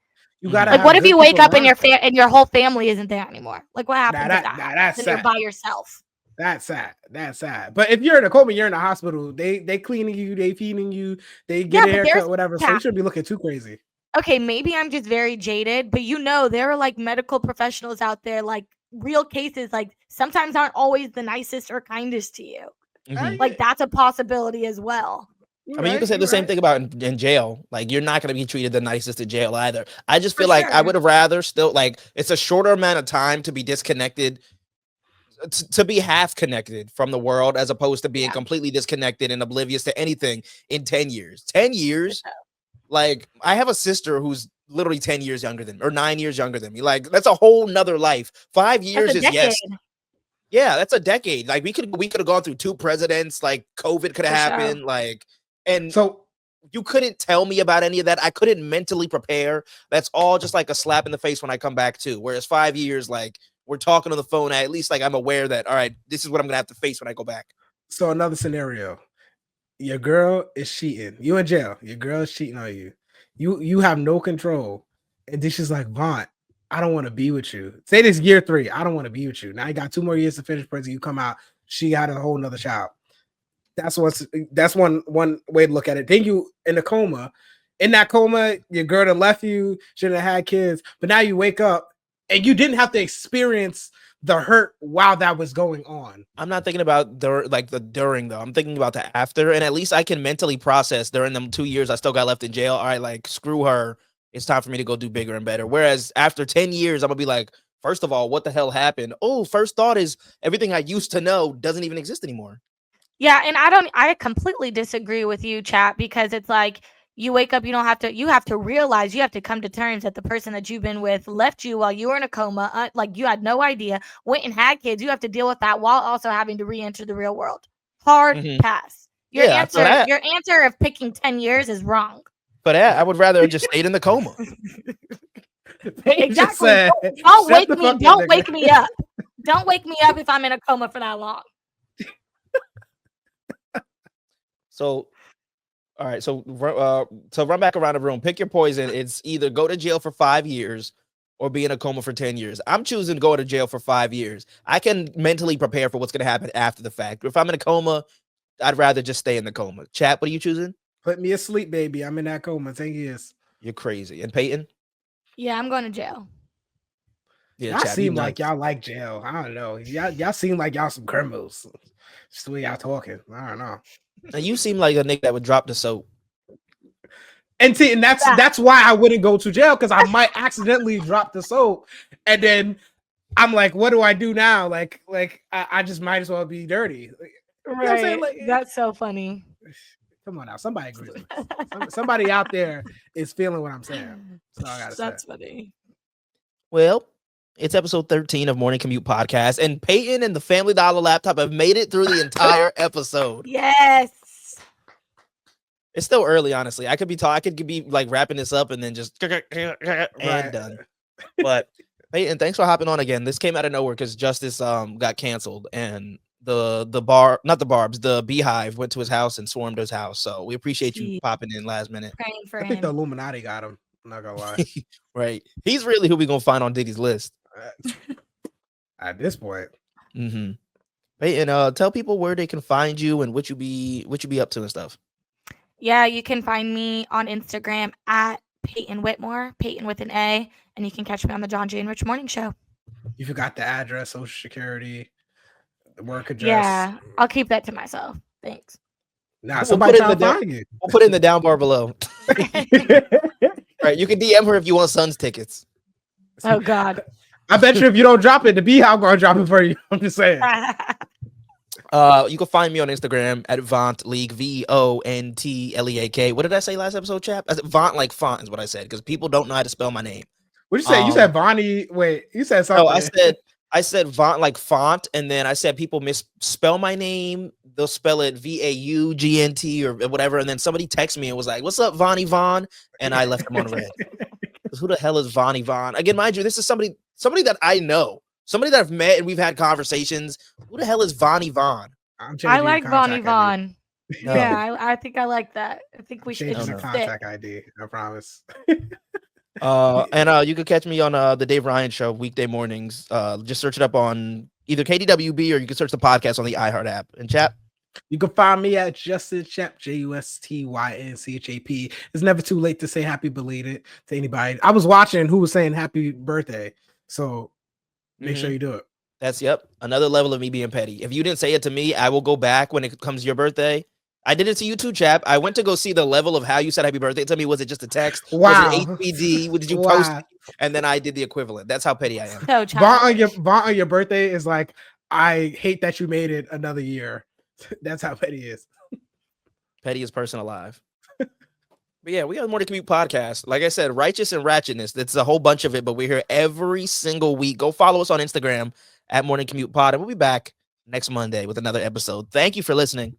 You gotta like, what if you wake up and your whole family isn't there anymore? Like, what happens if that's you're by yourself? That's sad. That's sad. But if you're in a coma, you're in a hospital. They cleaning you, they feeding you, they get a haircut, whatever. So you shouldn't be looking too crazy. Okay, maybe I'm just very jaded, but there are like medical professionals out there, like real cases, like sometimes aren't always the nicest or kindest to you. Like that's a possibility as well. I mean, you can say the same thing about in jail. Like, you're not going to be treated the nicest in jail either. I just feel like I would have rather still, like, it's a shorter amount of time to be disconnected, to be half connected from the world, as opposed to being completely disconnected and oblivious to anything in 10 years. 10 years? Like, I have a sister who's literally 10 years younger than me, or 9 years younger than me. Like, that's a whole nother life. 5 years is yes. Yeah, that's a decade. Like, we could have gone through 2 presidents. Like, COVID could have happened. Like, and so you couldn't tell me about any of that. I couldn't mentally prepare. That's all just like a slap in the face when I come back too. Whereas 5 years, like, we're talking on the phone. At least like I'm aware that, all right, this is what I'm gonna have to face when I go back. So another scenario. Your girl is cheating. You in jail. Your girl is cheating on you. You have no control. And then she's like, Vaunt, I don't want to be with you. Say this year 3. I don't want to be with you. Now you got 2 more years to finish prison. You come out. She got a whole nother child. That's one way to look at it. Then you in a coma. In that coma, your girl that left you, shouldn't have had kids, but now you wake up and you didn't have to experience the hurt while that was going on. I'm not thinking about the during though. I'm thinking about the after, and at least I can mentally process during them 2 years I still got left in jail. All right, like screw her. It's time for me to go do bigger and better. Whereas after 10 years, I'm gonna be like, first of all, what the hell happened? Oh, first thought is everything I used to know doesn't even exist anymore. Yeah, and I completely disagree with you, Chap, because it's like you wake up, you have to realize, you have to come to terms that the person that you've been with left you while you were in a coma, like you had no idea, went and had kids. You have to deal with that while also having to re-enter the real world. Hard pass. Your answer of picking 10 years is wrong. But I would rather have just stayed in the coma. Exactly. Don't wake me. Don't wake me up. Don't wake me up if I'm in a coma for that long. So, all right. So, to run back around the room, pick your poison. It's either go to jail for 5 years or be in a coma for 10 years. I'm choosing to go to jail for 5 years. I can mentally prepare for what's going to happen after the fact. If I'm in a coma, I'd rather just stay in the coma. Chat, what are you choosing? Put me asleep, baby. I'm in that coma. 10 years. You're crazy. And Peyton? Yeah, I'm going to jail. Yeah, y'all seem like y'all like jail. I don't know. Y'all seem like y'all some criminals. Just the way y'all talking. I don't know. And you seem like a nigga that would drop the soap. And see, and that's why I wouldn't go to jail, because I might accidentally drop the soap, and then I'm like, what do I do now? Like I just might as well be dirty. Like, right. You know what I'm saying? Like, that's so funny. Come on now, somebody agrees with me. Somebody out there is feeling what I'm saying. So I gotta that's funny. Well, it's episode 13 of Morning Commute Podcast, and Peyton and the Family Dollar laptop have made it through the entire episode. Yes. It's still early, honestly. I could be like wrapping this up and then just and done. But Peyton, thanks for hopping on again. This came out of nowhere because Justice got canceled, and the Beehive went to his house and swarmed his house. So we appreciate you popping in last minute. Praying for I think the Illuminati got him. I'm not gonna lie. Right. He's really who we gonna find on Diddy's list. At this point. Mm-hmm. Peyton, tell people where they can find you and what you be up to and stuff. Yeah, you can find me on Instagram at Peyton Whitmore, Peyton with an A, and you can catch me on the John J. and Rich Morning Show. You forgot the address, social security, the work address. Yeah, I'll keep that to myself. Thanks. Nah, somebody trying to find you. We'll put it in the down bar below. Right, you can DM her if you want Suns tickets. Oh God. I bet you if you don't drop it, the Beehive gonna drop it for you. I'm just saying. You can find me on Instagram at VONT League, VONTLEAK. What did I say last episode, chap? I said VONT like font is what I said, because people don't know how to spell my name. What you say? You said Vonnie. Wait, you said something. Oh, I said I said VONT like font, and then I said people misspell my name. They'll spell it VAUGNT or whatever. And then somebody texted me and was like, "What's up, Von Yvonne?" And I left them on red. Who the hell is Von Yvonne? Again, mind you, this is somebody that I know, somebody that I've met and we've had conversations. Who the hell is Von Yvonne? I like Von Yvonne. No. Yeah, I think I like that. I think we should Changing the just contact ID. I promise. And you can catch me on the Dave Ryan Show weekday mornings. Just search it up on either KDWB or you can search the podcast on the iHeart app. And Chap, you can find me at Justin Chap, JUSTYNCHAP. It's never too late to say happy belated to anybody. I was watching who was saying happy birthday, so make sure you do it. That's another level of me being petty. If you didn't say it to me, I will go back when it comes to your birthday. I did it to you too, Chap. I went to go see the level of how you said happy birthday to me. Was it just a text? Wow. Was it HBD? Did you post it? And then I did the equivalent. That's how petty I am. So Vaughn on your birthday is like, I hate that you made it another year. That's how petty is. Pettiest person alive. But yeah, we got the Morning Commute podcast. Like I said, righteous and ratchetness. That's a whole bunch of it, but we're here every single week. Go follow us on Instagram at Morning Commute Pod, and we'll be back next Monday with another episode. Thank you for listening.